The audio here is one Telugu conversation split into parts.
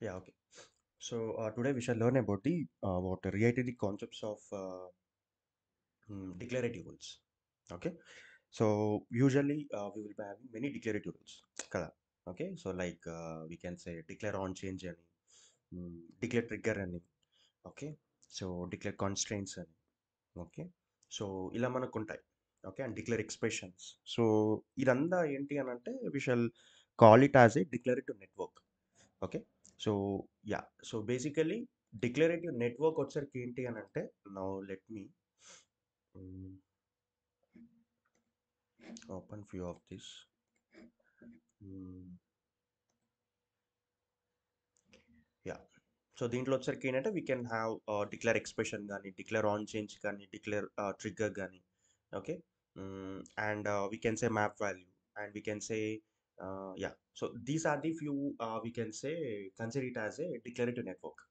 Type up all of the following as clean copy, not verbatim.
Yeah, okay. So today we shall learn about the what related the concepts of declarative rules. Okay. So usually we will be having many declarative rules. Kada. Okay. So like we can say declare on change అని, declare trigger అని. Okay. So declare constraints అని. ఓకే. సో ఇలా మనకు ఉంటాయి. Okay. And declare expressions. So ఇదంతా ఏంటి అనంటే we shall call it as a declarative network. Okay. So yeah! So basically declarative network వచ్చేసరికి ఏంటి అనంటే now let me hmm. Open few of this. Hmm. Yeah! So దీంట్లో వచ్చేసరికి ఏంటంటే we can have declare expression గాని, డిక్లేర్ ఆన్ చేంజ్ కానీ, డిక్లేర్ ట్రిగ్గర్ గాని. Okay. And we can say map value and we can say yeah! So these are the few we can say consider it as a declarative network.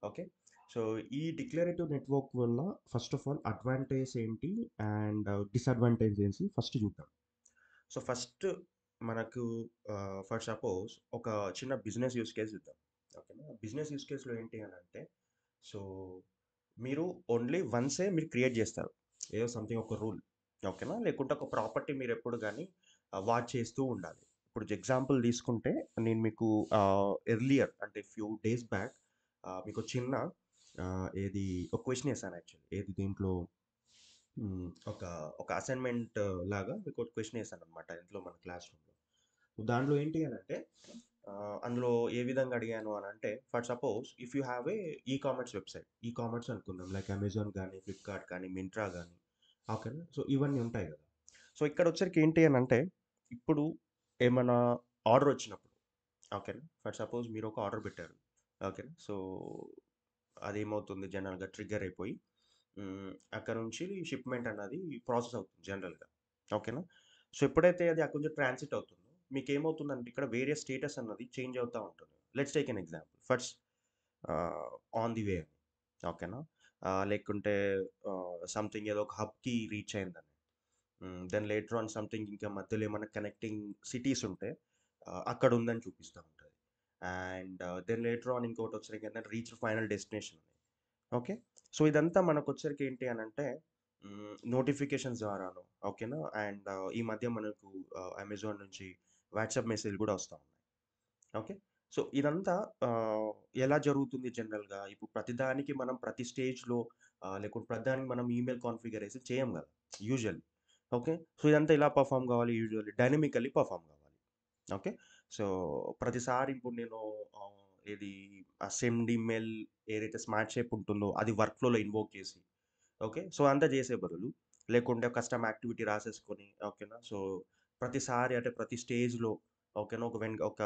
Okay. So ఈ డిక్లరేటివ్ నెట్వర్క్ వల్ల ఫస్ట్ ఆఫ్ ఆల్ అడ్వాంటేజ్ ఏంటి అండ్ డిసడ్వాంటేజ్ ఏంటి ఫస్ట్ చూద్దాం. సో ఫస్ట్ మనకు ఫర్ సపోజ్ ఒక చిన్న బిజినెస్ యూస్ కేస్ ఇద్దాం. ఓకేనా. బిజినెస్ యూస్ కేస్‌లో ఏంటి అనంటే సో మీరు ఓన్లీ వన్సే మీరు క్రియేట్ చేస్తారు. ఏదో సంథింగ్ ఒక రూల్. ఓకేనా. లేకుంటే ఒక ప్రాపర్టీ మీరెప్పుడు గాని వాచ్ చేస్తూ ఉండాలి. ఇప్పుడు ఎగ్జాంపుల్ తీసుకుంటే నేను మీకు ఎర్లియర్ అంటే ఫ్యూ డేస్ బ్యాక్ మీకు చిన్న ఏది ఒక క్వెషన్ ఏసాను యాక్చువల్లీ. ఏది దీంట్లో ఒక ఒక అసైన్‌మెంట్ లాగా మీకోటి క్వెషన్ ఏసాననమాట ఇంట్లో మన క్లాస్ రూమ్‌లో. దాంట్లో ఏంటి అనంటే అందులో ఏ విధంగా అడిగాను అనంటే for suppose if you have a commerce website. Commerce అనుకుందాం. లైక్ అమెజాన్ గానీ, ఫ్లిప్‌కార్ట్ కానీ, మింత్రా గానీ. ఓకేనా. సో ఇవన్నీ ఉంటాయి గదా! సో ఇక్కడొచ్చేసరికి ఏంటి అనంటే ఇప్పుడు ఏమన్నా ఆర్డర్ వచ్చినప్పుడు ఓకేనా. ఫర్ సపోజ్ మీరొక ఆర్డర్ పెట్టారు. ఓకేనా. సో అదేమవుతుంది జనరల్‌గా ట్రిగ్గర్ అయిపోయి అక్కడ నుంచి షిప్‌మెంట్ అన్నది ప్రాసెస్ అవుతుంది జనరల్‌గా. ఓకేనా. సో ఎప్పుడైతే అది అక్కడి నుంచి ట్రాన్సిట్ అవుతుందో మీకేమవుతుందంటే ఇక్కడ వేరే స్టేటస్ అన్నది చేంజ్ అవుతా ఉంటుంది. Let's take an example. First on the way అని. ఓకేనా. లేకుంటే సంథింగ్ ఏదో ఒక హబ్‌కి రీచ్ అయిందని. దెన్ లేటర్ ఆన్ సంథింగ్ ఇంకా మధ్యలో ఏమన్నా కనెక్టింగ్ సిటీస్ ఉంటే అక్కడ ఉందని చూపిస్తా ఉంటది. అండ్ దెన్ లేటర్ ఆన్ ఇంకోటొచ్చేసరికి ఏంటంటే రీచ్డ్ ఫైనల్ డెస్టినేషన్ అని. ఓకే. సో ఇదంతా మనకొచ్చేసరికి ఏంటి అనంటే నోటిఫికేషన్స్ ద్వారాను ఓకేనా. అండ్ ఈ మధ్య మనకు అమెజాన్ నుంచి వాట్సాప్ మెసేజ్‌లు గూడా వస్తా ఉన్నాయి. ఓకే. సో ఇదంతా ఎలా జరుగుతుంది జనరల్‌గా ఇప్పుడు ప్రతిదానికి మనం ప్రతి స్టేజ్‌లో లేకుంటే ప్రతిదానికి మనం ఈమెయిల్ కాన్ఫిగరేషన్ చేయం గదా! యూజువల్లీ. ఓకే. సో ఇదంతా ఎలా పెర్ఫార్మ్ గావాలి యూజువల్లీ డైనమికల్లీ పెర్ఫార్మ్ గావాలి. ఓకే. సో ప్రతిసారి ఇప్పుడు నేను ఏది సెండ్ ఈమెయిల్ ఏదైతే స్మార్ట్ షేప్ ఉంటుందో అది వర్క్ ఫ్లోలో ఇన్వోక్ చేసి ఓకే. సో అంతా చేసే బదులు లేకుంటే కస్టమ్ యాక్టివిటీ రాసేసుకొని ఓకేనా. సో ప్రతిసారి అంటే ప్రతి స్టేజ్‌లో ఓకేనా. ఒక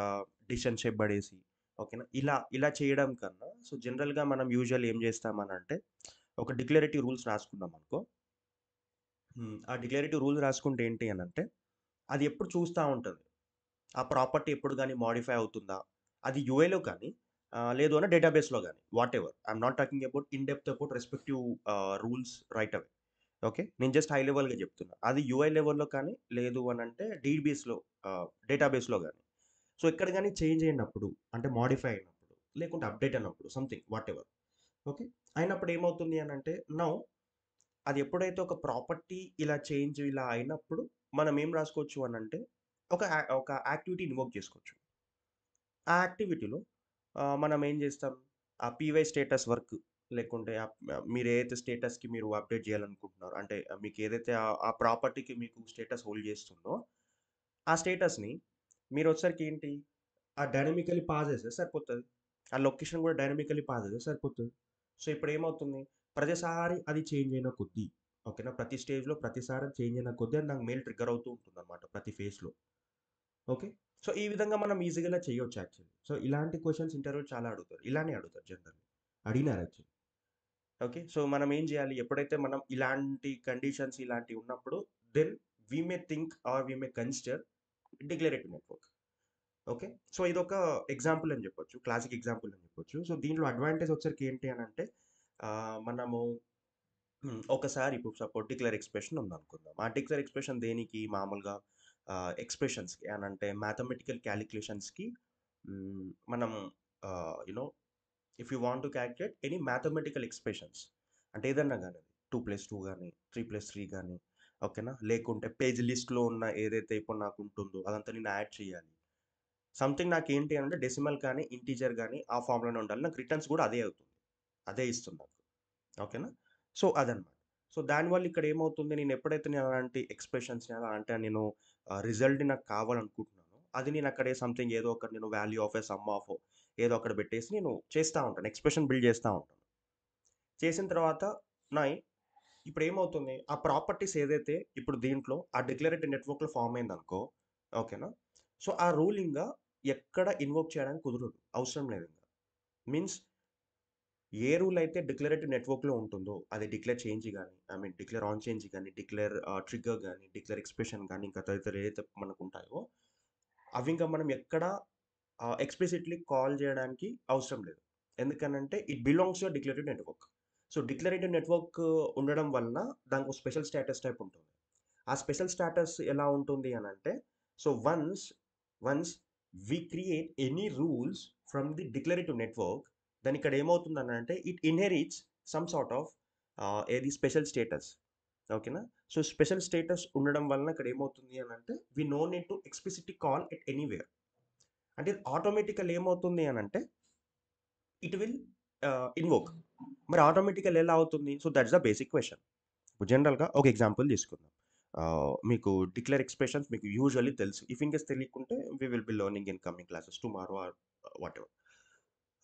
డిసిషన్ షేప్ పడేసి ఓకేనా. ఇలా చేయడం కన్నా సో జనరల్‌గా మనం యూజువల్లీ ఏం చేస్తామనంటే ఒక డిక్లరేటివ్ రూల్స్ రాసుకున్నామనుకో. ఆ డిక్లరేటివ్ రూల్ రాసుకుంటే ఏంటి అనంటే అది ఎప్పుడు చూస్తా ఉంటది. ఆ ప్రాపర్టీ ఎప్పుడు గాని మోడిఫై అవుతుందా? అది యూఐలో కానీ లేదు అంటే డేటాబేస్‌లో గాని whatever. I am not talking about in depth about respective rules right away. Okay. నేను జస్ట్ హై లెవెల్‌గా చెప్తున్నా. అది యూఐ లెవెల్‌లో కానీ లేదు అనంటే డీబీఎస్‌లో డేటాబేస్‌లో గాని. సో ఎక్కడ గాని చేంజ్ అయినప్పుడు అంటే మోడిఫై అయినప్పుడు లేకుంటే అప్‌డేట్ అయినప్పుడు సంథింగ్ వాటెవర్. ఓకే. అయినప్పుడు ఏమవుతుంది అనంటే నౌ అది ఎప్పుడైతే ఒక ప్రాపర్టీ ఇలా చేంజ్ ఇలా అయినప్పుడు మనం ఏం రాసుకోవచ్చు అనంటే ఒక యాక్టివిటీ ఇన్వోక్ చేసుకోవచ్చు. ఆ యాక్టివిటీలో మనం ఏం చేస్తాం? ఆ పీవై స్టేటస్ వర్క్ లేకుంటే మీరేదైతే స్టేటస్‌కి మీరు అప్డేట్ చేయాలనుకుంటున్నారో అంటే మీకేదైతే ఆ ప్రాపర్టీకి మీకు స్టేటస్ హోల్డ్ చేస్తుందో, ఆ స్టేటస్‌ని మీరొచ్చేసరికి ఏంటి? డైనమికల్లీ పాస్ చేస్తే సరిపోతది. ఆ లొకేషన్ కూడా డైనమికల్లీ పాస్ చేస్తే సరిపోతది. సో, ఇప్పుడేమవుతుంది? ప్రతిసారి అది చేంజ్ అయిన కొద్దీ ఓకేనా. ప్రతి స్టేజ్‌లో ప్రతిసారి అది చేంజ్ అయిన కొద్దీ అది నాకు మెయిల్ ట్రిగ్గర్ అవుతూ ఉంటుందన్నమాట ప్రతి ఫేజ్‌లో. ఓకే. సో, ఈ విధంగా మనం ఈజీగా ఇలా చేయొచ్చు యాక్చువల్లీ. సో, ఇలాంటి క్వెషన్స్ ఇంటర్వ్యూలో చాలా అడుగుతారు. ఇలానే అడుగుతారు జనరల్లీ. అడిగినారు యాక్చువల్లీ. ఓకే. సో, మనం ఏం జేయాలి? ఎప్పుడైతే మనం ఇలాంటి కండిషన్స్ ఇలాంటివి ఉన్నప్పుడు then we may think or we may consider declarative network. Okay. So, ఇదొక ఎగ్జాంపుల్ అని జెప్పొచ్చు. క్లాసిక్ ఎగ్జాంపుల్ అని జెప్పొచ్చు. సో, దీంట్లో అడ్వాంటేజ్ వచ్చరికి ఏంటి అనంటే మనము ఒకసారి ఇప్పుడు సపోజ్ డిక్లేర్ ఎక్స్‌ప్రెషన్ ఉందనుకుందాం. ఆ డిక్లేర్ ఎక్స్‌ప్రెషన్ దేనికి మామూలుగా ఎక్స్‌ప్రెషన్స్‌కి అనంటే మ్యాథమెటికల్ కాలిక్యులేషన్స్‌కి మనం you know if you want to calculate any mathematical expressions, అంటే ఏదన్నా కానీ 2+2 కానీ 3+3 కానీ, ఓకేనా, లేకుంటే పేజ్ లిస్ట్లో ఉన్న ఏదైతే ఇప్పుడు నాకు ఉంటుందో అదంతా నేను యాడ్ చేయాలి. సంథింగ్ నాకు ఏంటి అంటే డెసిమల్ కానీ ఇంటీజర్ కానీ ఆ ఫామ్లోనే ఉండాలి. నాకు రిటర్న్స్ కూడా అదే అవుతుంది, అదే ఇస్తుంది నాకు. ఓకేనా. సో అదనమాట. సో దానివల్ల ఇక్కడ ఏమవుతుంది, నేను ఎప్పుడైతే నేను అలాంటి ఎక్స్ప్రెషన్స్ అంటే నేను రిజల్ట్ నాకు కావాలనుకుంటున్నానో అది నేను అక్కడే సంథింగ్ ఏదో ఒకటి నేను value of A some of ఏదో ఒకటి పెట్టేసి నేను చేస్తూ ఉంటాను, ఎక్స్ప్రెషన్ బిల్డ్ చేస్తూ ఉంటాను. చేసిన తర్వాత నా ఇప్పుడు ఏమవుతుంది, ఆ ప్రాపర్టీస్ ఏదైతే ఇప్పుడు దీంట్లో ఆ డిక్లరేటివ్ నెట్వర్క్లో ఫామ్ అయిందనుకో, ఓకేనా. సో ఆ రూల్ ఇంకా ఎక్కడ ఇన్వోక్ చేయడానికి కుదరదు, అవసరం లేదు ఇంకా. మీన్స్ ఏ రూల్ అయితే డిక్లరేటివ్ నెట్వర్క్లో ఉంటుందో అది డిక్లేర్ చేంజ్ కానీ, I mean declare on change కానీ, డిక్లేర్ ట్రిగ్గర్ కానీ, డిక్లేర్ ఎక్స్ప్రెషన్ కానీ, ఇంకా తదితర ఏదైతే మనకు ఉంటాయో అవి ఇంకా మనం ఎక్కడ ఎక్స్ప్లిసిట్లీ కాల్ చేయడానికి అవసరం లేదు. ఎందుకనంటే it belongs to declarative network. So declarative network ఉండడం వలన దానికి ఒక స్పెషల్ స్టేటస్ టైప్ ఉంటుంది. ఆ స్పెషల్ స్టేటస్ ఎలా ఉంటుంది అని అంటే, so once we create any rules from the declarative network, దాని ఇక్కడ ఏమవుతుంది అంటే it inherits some sort of ఏది స్పెషల్ స్టేటస్. ఓకేనా. సో స్పెషల్ స్టేటస్ ఉండడం వలన ఇక్కడ ఏమవుతుంది అని అంటే we no need to explicitly call it anywhere. అంటే ఆటోమేటికల్ ఏమవుతుంది అని అంటే ఇట్ విల్ ఇన్వోక్. మరి ఆటోమేటికల్ ఎలా అవుతుంది? So that's the basic question. ఇప్పుడు జనరల్‌గా ఒక ఎగ్జాంపుల్ తీసుకుందాం. మీకు డిక్లేర్ ఎక్స్‌ప్రెషన్స్ మీకు యూజువల్లీ తెలుసు. ఇఫ్ ఇన్ కేస్ తెలియకుంటే we will be learning in coming classes tomorrow or whatever.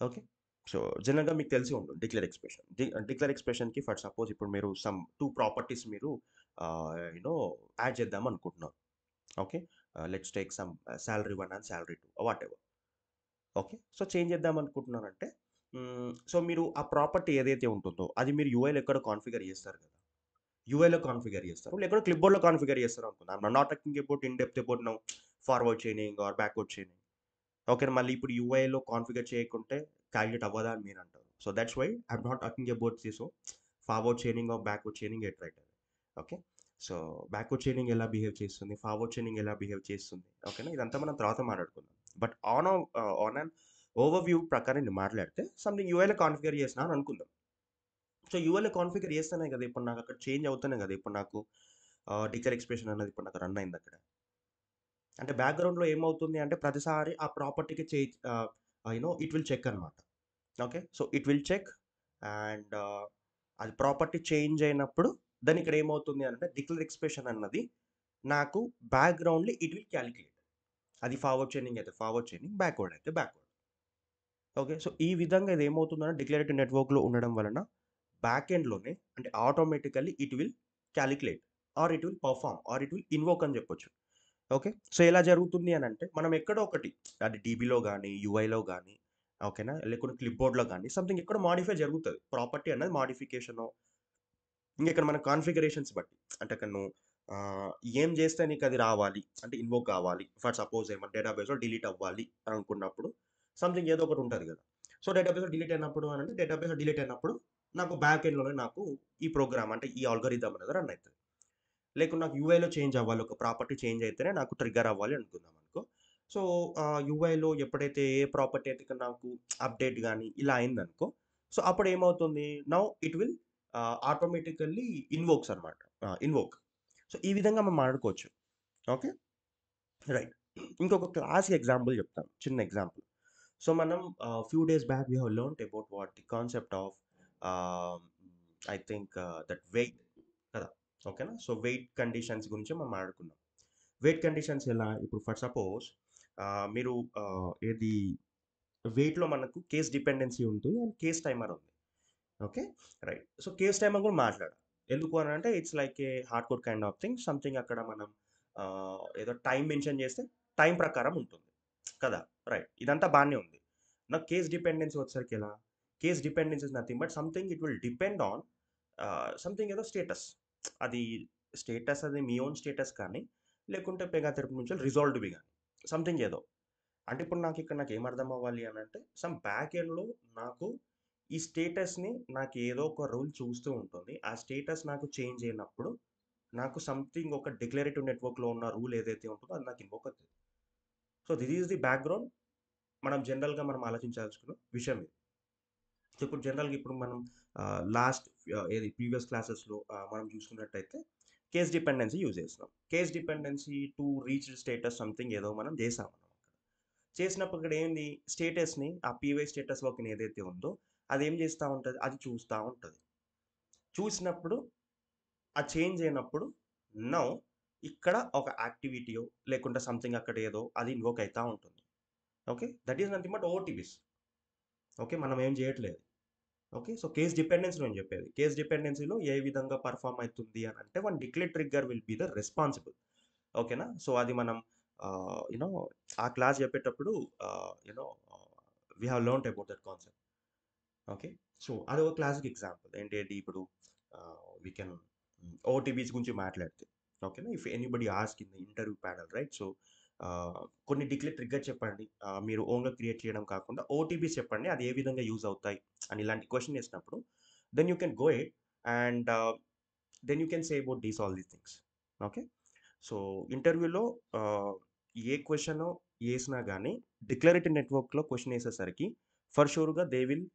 Okay. So జనరల్‌గా మీకు తెలిసి ఉంటుంది డిక్లేర్ ఎక్స్‌ప్రెషన్. డిక్లేర్ ఎక్స్‌ప్రెషన్‌కి ఫర్ సపోజ్ ఇప్పుడు మీరు సమ్ 2 ప్రాపర్టీస్ మీరు యూ నో యాడ్ చేద్దాం అనుకుంటున్నారు. Okay. Let's take some salary 1 and salary 2 whatever. Okay. So change చేద్దాం అనుకుంటున్నానంటే సో మీరు ఆ ప్రాపర్టీ ఏదైతే ఉంటుందో అది మీరు యూఐలో ఎక్కడో కాన్ఫిగర్ చేస్తారు కదా! యూఐలో కాన్ఫిగర్ చేస్తారు. లేకపోతే క్లిప్‌బోర్డ్‌లో కాన్ఫిగర్ చేస్తారు అనుకుందాం. I'm not talking about in depth about now forward chaining or backward chaining. Okay. మళ్ళీ ఇప్పుడు యూఐలో కాన్ఫిగర్ చేయకుంటే కాలిక్యులేట్ అవ్వదా అని మీరు అంటారు. So that's why I'm not talking about this forward chaining or backward chaining at right. Okay. So backward chaining ఎలా బిహేవ్ చేస్తుంది? ఫార్వర్డ్ చైనింగ్ ఎలా బిహేవ్ చేస్తుంది? ఓకేనా. ఇదంతా మనం తర్వాత మాట్లాడుకుందాం. బట్ ఆన్ అన్ ఓవర్‌వ్యూ ప్రకారం నేను మాట్లాడితే సంథింగ్ యూఐలో కాన్ఫిగర్ చేసినా అని అనుకుందాం. సో యూఐలో కాన్ఫిగర్ చేస్తేనే కదా ఇప్పుడు నాకు అక్కడ చేంజ్ అవుతేనే కదా ఇప్పుడు నాకు డిక్లేర్ ఎక్స్‌ప్రెషన్ అన్నది ఇప్పుడు నాకు రన్ అయిందక్కడ. అంటే బ్యాక్‌గ్రౌండ్‌లో ఏమవుతుంది అంటే ప్రతిసారి ఆ ప్రాపర్టీకి ఇట్ విల్ చెక్ అనమాట. Okay. So it will check and అది ప్రాపర్టీ చేంజ్ అయినప్పుడు దాన్ని ఇక్కడ ఏమవుతుంది అంటే డిక్లేర్ ఎక్స్‌ప్రెషన్ అన్నది నాకు బ్యాక్‌గ్రౌండ్‌లో ఇట్ విల్ కాలిక్యులేట్. అది ఫార్వర్డ్ చైనింగ్ అయితే ఫార్వర్డ్ చైనింగ్, బ్యాక్వర్డ్ అయితే బ్యాక్వర్డ్. ఓకే. సో ఈ విధంగా ఇది ఏమవుతుందంటే డిక్లరేటివ్ నెట్వర్క్‌లో ఉండడం వలన బ్యాక్ ఎండ్‌లోనే అంటే automatically it will calculate or it will perform or it will invoke అని చెప్పొచ్చు. ఓకే. సో ఎలా జరుగుతుంది అనంటే మనం ఎక్కడో ఒకటి అది డీబీలో గాని, యూఐలో గాని, ఓకేనా, లేకుంటే క్లిప్‌బోర్డ్‌లో గాని సంథింగ్ ఎక్కడో మోడిఫై జరుగుతది. ప్రాపర్టీ అనేది మోడిఫికేషనో ఇంగిక్కడ మన కాన్ఫిగరేషన్స్ బట్టి. అంటే ఇక్కడ నువ్వు ఏం జేస్తే నీకది రావాలి? అంటే ఇన్వోక్ కావాలి. ఫర్ సపోజ్ ఏమన్నా డేటాబేస్‌లో డిలీట్ అవ్వాలి అని అనుకున్నప్పుడు సంథింగ్ ఏదో ఒకటి ఉంటది గదా! సో డేటాబేస్‌లో డిలీట్ అయినప్పుడు అనంటే డేటాబేస్‌లో డిలీట్ అయినప్పుడు నాకు బ్యాక్ ఎండ్‌లోనే నాకు ఈ ప్రోగ్రామ్ అంటే ఈ అల్గోరిథం అనేది రన్ అయితది. లేకుంటే నాకు యూఐలో చేంజ్ అవ్వాలి. ఒక ప్రాపర్టీ చేంజ్ అయితేనే నాకు ట్రిగ్గర్ అవ్వాలి అనుకుందాం అనుకో. సో, యూఐలో ఎప్పుడైతే ఏ ప్రాపర్టీ అయితే ఇక్కడ నాకు అప్‌డేట్ గాని ఇలా అయిందనుకో. సో, అప్పుడు ఏమవుతుంది? Now it will automatically invokes అనమాట. ఇన్వోక్. సో, ఈ విధంగా మనం మాట్లాడుకోవచ్చు. ఓకే. రైట్. ఇంకొక క్లాసిక్ ఎగ్జాంపుల్ చెప్తాను. చిన్న ఎగ్జాంపుల్. సో, మనం few days back we have learned about what the concept of ah, I think that wait కదా! ఓకేనా. సో, వెయిట్ కండిషన్స్ గురించి మనం మాట్లాడుకున్నాం. వెయిట్ కండిషన్స్ ఎలా? ఇప్పుడు ఫర్ సపోజ్ మీరు ఏది వెయిట్‌లో మనకు కేస్ డిపెండెన్సీ ఉంటుంది. అండ్ కేస్ టైమర్ ఉంది. Okay. Right. So, case timer కూడా మాట్లాడాలి. ఎందుకు అనంటే it's like A hardcore kind of thing. Something అక్కడ మనం ఏదో టైమ్ మెన్షన్ చేస్తే టైమ్ ప్రకారం ఉంటుంది. కదా! రైట్. ఇదంతా బానే ఉంది. నాకు కేస్ డిపెండెన్సీ వచ్చేసరికి ఎలా? Case dependency is nothing but something it will depend on something ఏదో స్టేటస్. అది స్టేటస్ అది మీ ఓన్ స్టేటస్ కానీ, లేకుంటే పెగా తరపు నుంచి రిజాల్వ్డ్‌వి గాని. సంథింగ్ ఏదో. అంటే ఇప్పుడు నాకేం అర్థం అవ్వాలి అనంటే సమ్ బ్యాక్ ఎండ్‌లో నాకు ఈ స్టేటస్‌ని నాకు ఏదో ఒక రూల్ చూస్తూ ఉంటుంది. ఆ స్టేటస్ నాకు చేంజ్ అయినప్పుడు నాకు సంథింగ్ ఒక డిక్లరేటివ్ నెట్వర్క్‌లో ఉన్న రూల్ ఏదైతే ఉంటుందో అది నాకు ఇన్వోక్ అవుతది. So, this is the background మనం జనరల్‌గా మనం ఆలోచించాల్సిన విషయం ఇది. సో, ఇప్పుడు జనరల్‌గా ఇప్పుడు మనం లాస్ట్ ఏది ప్రీవియస్ క్లాసెస్‌లో మనం చూసుకున్నట్టయితే కేస్ డిపెండెన్సీ యూజ్ చేస్తున్నాం. Case dependency to reach status something ఏదో మనం చేసాం. చేసినప్పుడు ఇక్కడ ఏంది స్టేటస్‌ని ఆ పీవై స్టేటస్ లోకెన్ ఏదైతే ఉందో అదేం చేస్తా ఉంటది? అది చూస్తా ఉంటది. చూసినప్పుడు ఆ చేంజ్ అయినప్పుడు నౌ ఇక్కడ ఒక యాక్టివిటీయో లేకుంటే సంథింగ్ అక్కడ ఏదో అది ఇన్వోక్ అయితా ఉంటుంది. Okay. That is nothing but OTPs. Okay. మనం ఏం చేయట్లేదు. ఓకే. సో, కేస్ డిపెండెన్సీ నేను చెప్పేది. కేస్ డిపెండెన్సీలో ఏ విధంగా పెర్ఫార్మ్ అయితుంది అని అంటే one declare trigger will be the responsible. ఓకేనా. సో, అది మనం యూ నో ఆ క్లాస్ చెప్పేటప్పుడు you know we have learned about that concept. Okay. So, అదొక క్లాసిక్ ఎగ్జాంపుల్. ఏంటేంటి ఇప్పుడు వి కెన్ ఓటీపీస్ గురించి మాట్లాడితే. ఓకేనా. If anybody ask in the interview panel right. So, కొన్ని డిక్లేర్ ట్రిగ్గర్ చెప్పండి. మీరు ఓన్‌గా క్రియేట్ చేయడం కాకుండా ఓటీపీస్ చెప్పండి. అది ఏ విధంగా యూజ్ అవుతాయి అని ఇలాంటి క్వెషన్ ఏసినప్పుడు then you can go ahead and then you can say about all these things. Okay. So, ఇంటర్వ్యూలో ఏ క్వెషను ఏసినా గాని డిక్లరేటివ్ నెట్వర్క్‌లో క్వెషన్ ఏసేసరికి ఫర్ ష్యూర్‌గా దే విల్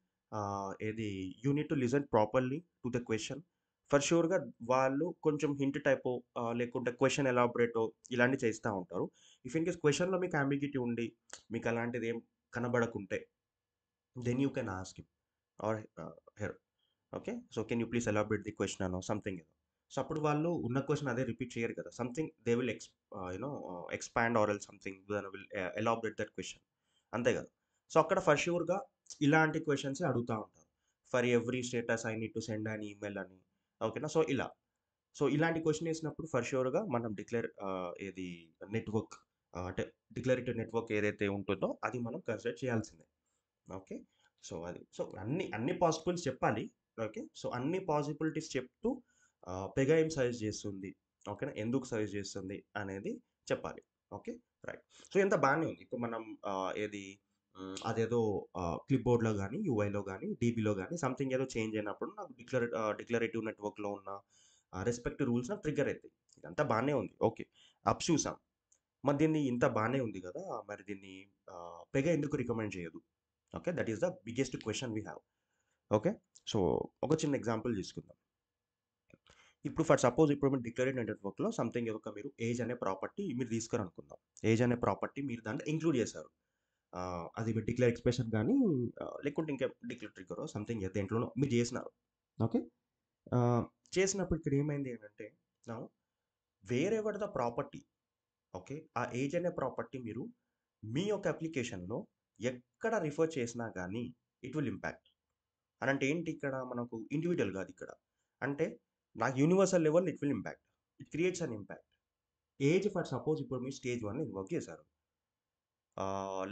ఏది you need to listen properly to the question. For ష్యూర్‌గా వాళ్ళు కొంచెం హింట్ టైపో లేకుంటే క్వెషన్ ఎలాబొరేటో ఇలాంటివి చేస్తా ఉంటారు. ఇఫ్ ఇన్ కేస్ క్వెషన్‌లో మీకు అంబిగ్యూటీ ఉండి మీకు అలాంటిదేం కనబడకుంటే then you can ask him or her. Okay. So, can you please elaborate the question అనో సంథింగ్ ఏదో. సో, అప్పుడు వాళ్ళు ఉన్న క్వెషన్ అదే రిపీట్ చేయరు కదా! Something they will you know expand or else something then will elaborate that question. అంతే కదా! సో, అక్కడ ఫర్ ష్యూర్‌గా ఇలాంటి క్వెషన్సే అడుగుతా ఉంటారు. For every status I need to send an email అని. ఓకేనా. సో, ఇలా. సో, ఇలాంటి క్వెషన్ ఏసినప్పుడు ఫర్ ష్యూర్‌గా మనం ఏది నెట్వర్క్ అంటే డిక్లరేటివ్ నెట్వర్క్ ఏదైతే ఉంటుందో అది మనం కన్సిడర్ చేయాల్సిందే. ఓకే. సో, అది. సో, అన్ని పాసిబుల్స్ చెప్పాలి. ఓకే. సో, అన్ని పాసిబిలిటీస్ చెప్తూ పెగా ఏం సజెస్ట్ చేస్తుంది. ఓకేనా. ఎందుకు సజెస్ట్ చేస్తుంది అనేది చెప్పాలి. ఓకే. రైట్. సో, ఇంత బానే ఉంది. ఇప్పుడు మనం ఏది అదేదో క్లిప్ బోర్డ్‌లో గాని, యూఐలో గాని, డీబీలో గాని సంథింగ్ ఏదో చేంజ్ అయినప్పుడు నాకు డిక్లరేటివ్ నెట్వర్క్‌లో ఉన్న రెస్పెక్టివ్ రూల్స్ నాకు ట్రిగ్గర్ అయితాయి. ఇదంతా బానే ఉంది. ఓకే. అప్స్ చూసాం. మరి దీన్ని ఇంత బానే ఉంది గదా! మరి దీన్ని పెగా ఎందుకు రికమెండ్ చేయదు? Okay. That is the biggest question we have. Okay. So, ఒక చిన్న ఎగ్జాంపుల్ తీసుకుందాం. ఇప్పుడు ఫర్ సపోజ్ ఇప్పుడు మీరు డిక్లరేటివ్ నెట్వర్క్‌లో సంథింగ్ ఒక మీరు ఏజ్ అనే ప్రాపర్టీ మీరు తీసుకురనుకుందాం. ఏజ్ అనే ప్రాపర్టీ మీరు దాంట్లో ఇంక్లూడ్ చేశారు. అది మీరు డిక్లేర్ ఎక్స్‌ప్రెషన్ గాని లేకుంటే ఇంకా డిక్లేర్ ట్రిగ్గరో సంథింగ్ దేంట్లోనో మీరు చేసినారు. ఓకే. ఆహ్, చేసినప్పుడు ఇక్కడ ఏమైంది అనంటే now where ever the property okay. ఆ ఏజ్ అనే ప్రాపర్టీ మీరు మీ యొక్క అప్లికేషన్‌లో ఎక్కడ రిఫర్ చేసినా గాని ఇట్ విల్ ఇంపాక్ట్. అనంటే ఏంటి ఇక్కడ మనకు ఇండివిడ్యువల్ గాదు ఇక్కడ. అంటే నాకు universal level it will impact. It creates an impact. Age for suppose ఇప్పుడు మీరు స్టేజ్ 1 ఇన్వోక్ చేశారు.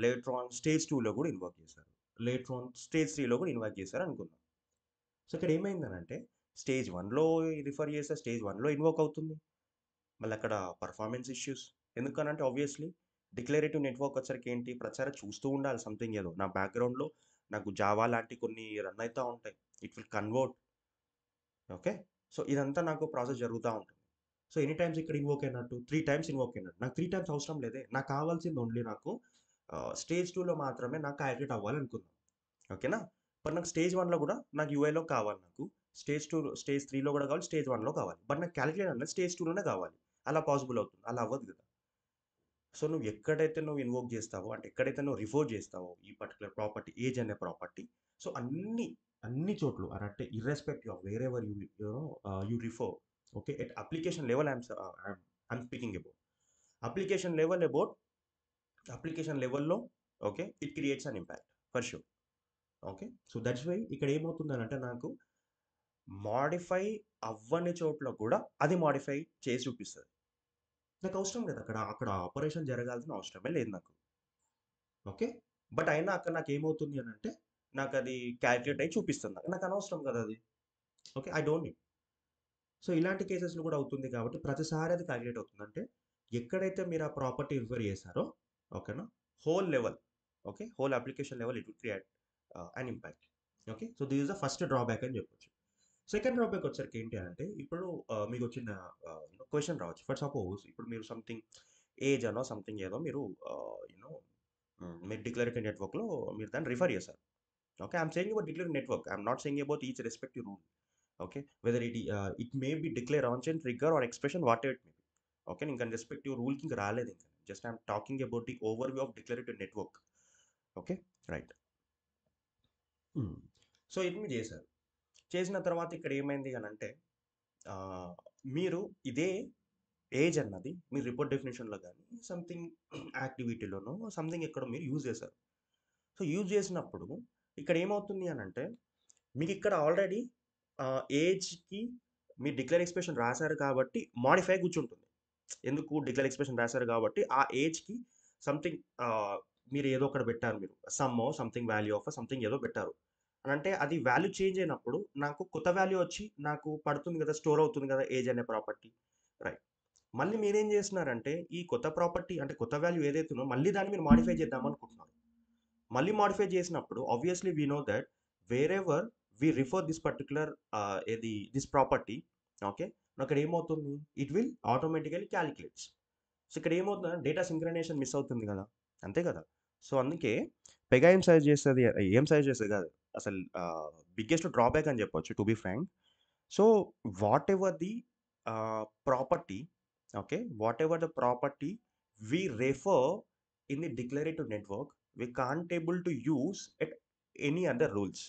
లేటర్ ఆన్ స్టేజ్ 2లో గూడా ఇన్వోక్ చేశారు. లేటర్ ఆన్ స్టేజ్ 3లో గూడా ఇన్వోక్ చేశారు అనుకుందాం. సో, ఇక్కడ ఏమైందనంటే స్టేజ్ 1లో రిఫర్ చేస్తే స్టేజ్ 1లో ఇన్వోక్ అవుతుంది. మళ్ళక్కడ పెర్ఫార్మన్స్ ఇష్యూస్. ఎందుకనంటే ఆబ్వియస్‌లీ డిక్లరేటివ్ నెట్వర్క్ వచ్చరికి ఏంటి ప్రతిసారి చూస్తూ ఉండాలి సంథింగ్ ఏదో. నా బ్యాక్‌గ్రౌండ్‌లో నాకు జావా లాంటి కొన్ని రన్ అయితా ఉంటాయి. It will convert. Okay. So, ఇదంతా నాకు ప్రాసెస్ జరుగుతా ఉంటుంది. సో, ఎన్ని టైమ్స్ ఇక్కడ ఇన్వోక్ అయినట్టు? 3 టైమ్స్ ఇన్వోక్ అయినట్టు. నాకు 3 టైమ్స్ అవసరం లేదే. నాకు కావాల్సింది ఓన్లీ నాకు స్టేజ్ 2లో మాత్రమే నాకు క్యాలిక్యులేట్ అవ్వాలనుకుందాం. ఓకేనా? మరి నాకు స్టేజ్ 1లో గూడా నాకు యూఐలో కావాలి నాకు. స్టేజ్ 3లో గూడా కావాలి. స్టేజ్ 1లో కావాలి. బట్ నాకు క్యాలిక్యులేట్ అనేది స్టేజ్ 2లోనే కావాలి. అలా పాసిబుల్ అవుతుంది. అలా అవ్వదు గదా! సో, నువ్వు ఎక్కడైతే నువ్వు ఇన్వోక్ జేస్తావో అంటే ఎక్కడైతే నువ్వు రిఫర్ జేస్తావో ఈ పర్టిక్యులర్ ప్రాపర్టీ ఏజ్ అనే ప్రాపర్టీ. సో, అన్ని చోట్ల అంటే irrespective of wherever you refer okay. At application level I'm speaking about. Application level about application లెవెల్‌లో okay. It creates an impact for sure. Okay. So, that's why ఇక్కడ ఏమవుతుందనంటే నాకు మోడిఫై అవ్వని చోట్ల కూడా అది మోడిఫై చేసి చూపిస్తది. నాకవసరం లేదు అక్కడ. అక్కడ ఆపరేషన్ జరగాల్సిన అవసరమే లేదు నాకు. ఓకే. బట్ అయినా అక్కడ నాకేమవుతుంది అనంటే నాకది కాలిక్యులేట్ అయ్యి చూపిస్తుంది. నాకనవసరం కదా అది. Okay. I don't need. So, ఇలాంటి కేసెస్‌లో కూడా అవుతుంది కాబట్టి ప్రతిసారి అది కాలిక్యులేట్ అవుతుంది. అంటే ఎక్కడైతే మీరు ఆ ప్రాపర్టీ రిఫర్ చేసారో ఓకేనా? Whole level okay. Whole application level it will create an impact. Okay. So, this is the first drawback అని చెప్పొచ్చు. సెకండ్ డ్రాబ్యాక్ వచ్చరికి ఏంటి అంటే ఇప్పుడు మీకొచ్చిన క్వెషన్ రావచ్చు. ఫర్ సపోజ్ ఇప్పుడు మీరు సంథింగ్ ఏజ్ అనో సంథింగ్ ఏదో మీరు యూ నో మీరు డిక్లరేటివ్ నెట్వర్క్లో మీరు దాన్ని రిఫర్ చేశారు. Okay, I'm saying about declarative network, I'm not saying about each respective rule. Okay, whether it may B declare on chain trigger are expression what ever it may B. Okay, ఇంకా రెస్పెక్టివ్ రూల్కి ఇంకా రాలేదు, ఇంకా just I'm talking about the over view of declarative network. Okay, right. So ఇది మీరు చేశారు. చేసిన తర్వాత ఇక్కడ ఏమైంది అని అంటే మీరు ఇదే ఏజ్ అన్నది మీరు రిపోర్ట్ డెఫినేషన్లో కానీ సంథింగ్ యాక్టివిటీలోనో సంథింగ్ ఎక్కడో మీరు యూజ్ చేశారు. సో యూజ్ చేసినప్పుడు ఇక్కడ ఏమవుతుంది అని అంటే మీకు ఇక్కడ ఆల్రెడీ ఏజ్కి మీరు డిక్లేర్ ఎక్స్ప్రెషన్ రాశారు కాబట్టి మాడిఫై కూర్చుంటుంది. ఎందుకు డిక్లేర్ ఎక్స్ప్రెషన్ రాశారు కాబట్టి ఆ ఏజ్కి సంథింగ్ మీరు ఏదో ఒకటి పెట్టారు, మీరు సంథింగ్ వాల్యూ ఆఫ్ సంథింగ్ ఏదో పెట్టారు అని అంటే అది వాల్యూ చేంజ్ అయినప్పుడు నాకు కొత్త వాల్యూ వచ్చి నాకు పడుతుంది కదా, స్టోర్ అవుతుంది కదా ఏజ్ అనే ప్రాపర్టీ. రైట్. మళ్ళీ మీరేం చేస్తున్నారంటే ఈ కొత్త ప్రాపర్టీ అంటే కొత్త వాల్యూ ఏదైతుందో మళ్ళీ దాన్ని మీరు మాడిఫై చేద్దాం అనుకుంటున్నారు. మళ్ళీ మాడిఫై చేసినప్పుడు obviously we know that wherever we refer this particular this property, okay, అక్కడ ఏమవుతుంది, it will automatically calculates. So ఇక్కడ ఏమవుతుంది, డేటా సింక్రనైజేషన్ మిస్ అవుతుంది కదా, అంతే కదా. సో అందుకే పెగా ఏం సజెస్ట్ చేస్తుంది కాదు అసలు, బిగ్గెస్ట్ డ్రాబ్యాక్ అని చెప్పొచ్చు to be frank. So whatever the property, okay, whatever the property we refer in the declarative network we can't able to use at any other rules.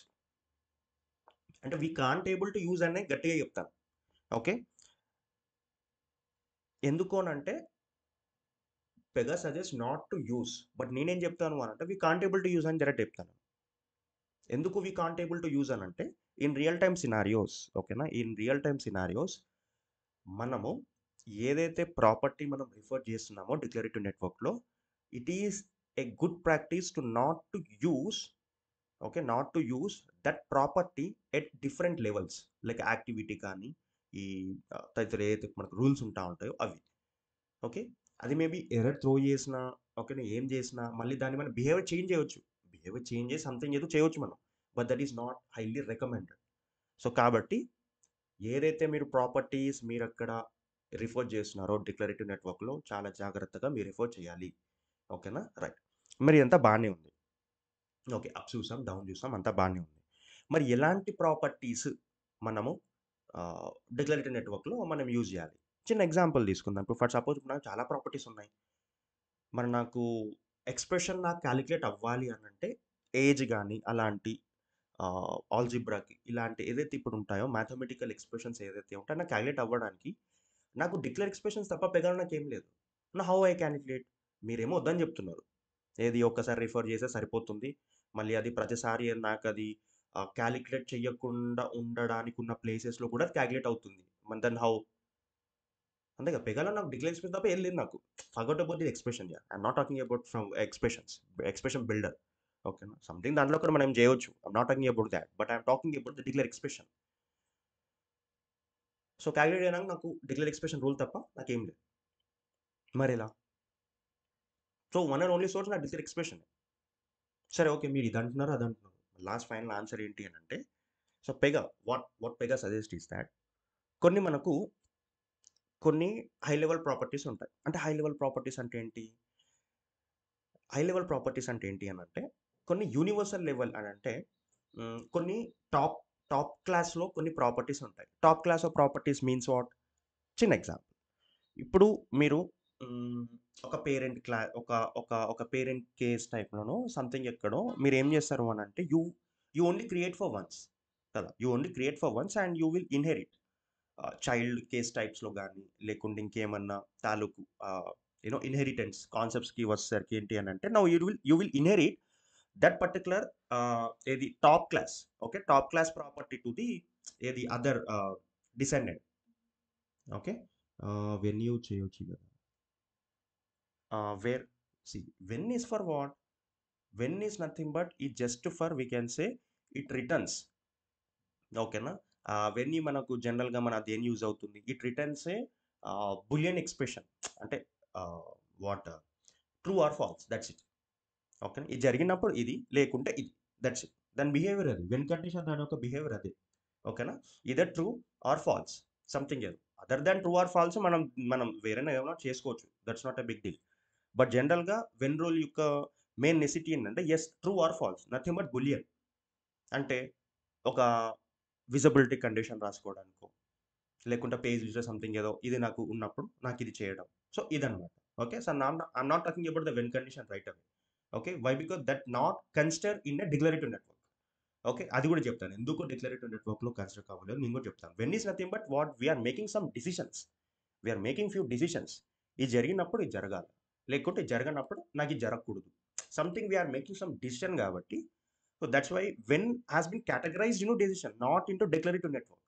అంటే we can't able to use అనే గట్టిగా చెప్తాను. ఓకే, ఎందుకు అనంటే Pega suggest not to use, but నేనేం చెప్తాను అనంటే we can't able to use అని డైరెక్ట్ చెప్తాను. ఎందుకు we can't able to use అని అంటే ఇన్ రియల్ టైమ్ సినారియోస్, ఓకేనా, ఇన్ రియల్ టైమ్ సినారియోస్ మనము ఏదైతే ప్రాపర్టీ మనం రిఫర్ చేస్తున్నామో డిక్లరేటివ్ నెట్వర్క్లో it is a good practice to not to use, okay, not to use that property at different levels like activity కానీ ఈ తదితర ఏదైతే మనకు రూల్స్ ఉంటా ఉంటాయో అవి. ఓకే, అది మేబీ ఎర్రర్ త్రో చేసినా, ఓకే, ఏం చేసినా మళ్ళీ దాన్ని మనం బిహేవియర్ చేంజ్ చేయొచ్చు, బిహేవియర్ చేంజ్ చేసి సంథింగ్ ఏదో చేయొచ్చు మనం, but that is not highly recommended. So కాబట్టి ఏదైతే మీరు ప్రాపర్టీస్ మీరు అక్కడ రిఫర్ చేస్తున్నారో డిక్లరేటివ్ నెట్వర్క్లో చాలా జాగ్రత్తగా మీరు రిఫర్ చేయాలి. ఓకేనా, రైట్. మరి ఎంత బాగానే ఉంది, ఓకే, అప్ చూసాం డౌన్ చూసాం అంతా బాగానే ఉంది. మరి ఎలాంటి ప్రాపర్టీస్ మనము డిక్లరేటివ్ నెట్వర్క్లో మనం యూజ్ చేయాలి? చిన్న ఎగ్జాంపుల్ తీసుకుందాం. ఇప్పుడు ఫర్ సపోజ్ నాకు చాలా ప్రాపర్టీస్ ఉన్నాయి, మరి నాకు ఎక్స్ప్రెషన్ నాకు క్యాలిక్యులేట్ అవ్వాలి అని అంటే ఏజ్ కానీ అలాంటి ఆల్జిబ్రాకి ఇలాంటి ఏదైతే ఇప్పుడు ఉంటాయో మ్యాథమెటికల్ ఎక్స్ప్రెషన్స్ ఏదైతే ఉంటాయో నాకు క్యాలిక్యులేట్ అవ్వడానికి నాకు డిక్లేర్ ఎక్స్ప్రెషన్స్ తప్ప పెగల నాకేం లేదు. నా హౌ ఐ క్యాలిక్యులేట్? మీరేమో వద్దని చెప్తున్నారు, ఏది ఒక్కసారి రిఫర్ చేస్తే సరిపోతుంది, మళ్ళీ అది ప్రతిసారి నాకు అది క్యాలిక్యులేట్ చేయకుండా ఉండడానికి ఉన్న ప్లేసెస్లో కూడా క్యాలిక్యులేట్ అవుతుంది. మన దెన్ హౌ? అంతే కదా, పెగాలో నాకు డిక్లేర్ ఎక్స్ప్రెషన్ తప్ప ఏం లేదు నాకు. Forget about the expression. I'm not talking about from expression builder, ఓకేనా, సంథింగ్ దాంట్లో కూడా మనం చేయొచ్చు. I'm not talking about that, but I'm talking about the declare expression. So calculate చేయడానికి నాకు డిక్లేర్ ఎక్స్ప్రెషన్ రూల్ తప్ప నాకేం లేదు. మరి ఎలా? So one and only source నా డిక్లేర్ ఎక్స్ప్రెషన్. సరే, ఓకే, మీరు ఇది అంటున్నారు అది అంటున్నారు, లాస్ట్ ఫైనల్ ఆన్సర్ ఏంటి అని అంటే, so Pega what Pega suggest is that మనకు కొన్ని హై లెవెల్ ప్రాపర్టీస్ ఉంటాయి. అంటే హై లెవెల్ ప్రాపర్టీస్ అంటే ఏంటి? అని అంటే కొన్ని యూనివర్సల్ లెవెల్ అని అంటే కొన్ని టాప్ టాప్ క్లాస్లో కొన్ని ప్రాపర్టీస్ ఉంటాయి. Top class of properties means what? చిన్న ఎగ్జాంపుల్. ఇప్పుడు మీరు ఒక పేరెంట్ ఒక ఒక ఒక పేరెంట్ కేస్ టైప్లోనో సంథింగ్ ఎక్కడో మీరు ఏం చేస్తారు అని అంటే you only create for once కదా, you only create for once and you will inherit. Child case టైప్స్లో కానీ లేకుంటే ఇంకేమన్నా తాలూకు ఇన్హెరిటెన్స్ కాన్సెప్ట్స్కి వచ్చేసరికి ఏంటి అని అంటే now you will inherit that particular ఏది top class, okay, top class property to the ఏది అదర్ డిసెండెంట్. ఓకే, వెన్యూ చేయొచ్చు కదా, where see when is for what? When is nothing but ఈ just for we can say it returns, ఓకేనా. వెన్ మనకు జనరల్గా మన అది ఏం యూజ్ అవుతుంది, it returns a boolean expression, అంటే what true or false, that's it. ఓకేనా, ఇది జరిగినప్పుడు ఇది లేకుంటే ఇది, దట్స్ ఇట్. దాని బిహేవియర్ అది, వెన్ కండిషన్ దాని యొక్క బిహేవియర్ అది. ఓకేనా, either true or false, something ఏదో other than true or false మనం వేరేనా ఏమైనా చేసుకోవచ్చు, that's not a big deal. But జనరల్గా వెన్ రూల్ యొక్క మెయిన్ నెసిటీ ఏంటంటే is true or false, nothing but boolean. అంటే ఒక విజిబిలిటీ కండిషన్ రాసుకోవడానికో, లేకుంటే పేజ్ యూజర్ సంథింగ్ ఏదో ఇది నాకు ఉన్నప్పుడు నాకు ఇది చేయడం. సో ఇదనమాట. Okay. So I'm not talking about the when condition right away. Okay. Why? Because that not consider in a declarative network. Okay. అది కూడా చెప్తాను. ఎందుకు డిక్లరేటివ్ నెట్వర్క్‌లో కన్సిడర్ కావాలో నేను కూడా చెప్తాను. When is nothing but what we are making some decisions. We are making few decisions. ఇది జరిగినప్పుడు ఇది జరగాలి. లేకుంటే జరగనప్పుడు నాకు ఇది జరగకూడదు. Something we are making some decision కాబట్టి, so that's why when has been categorised decision not into declarative network.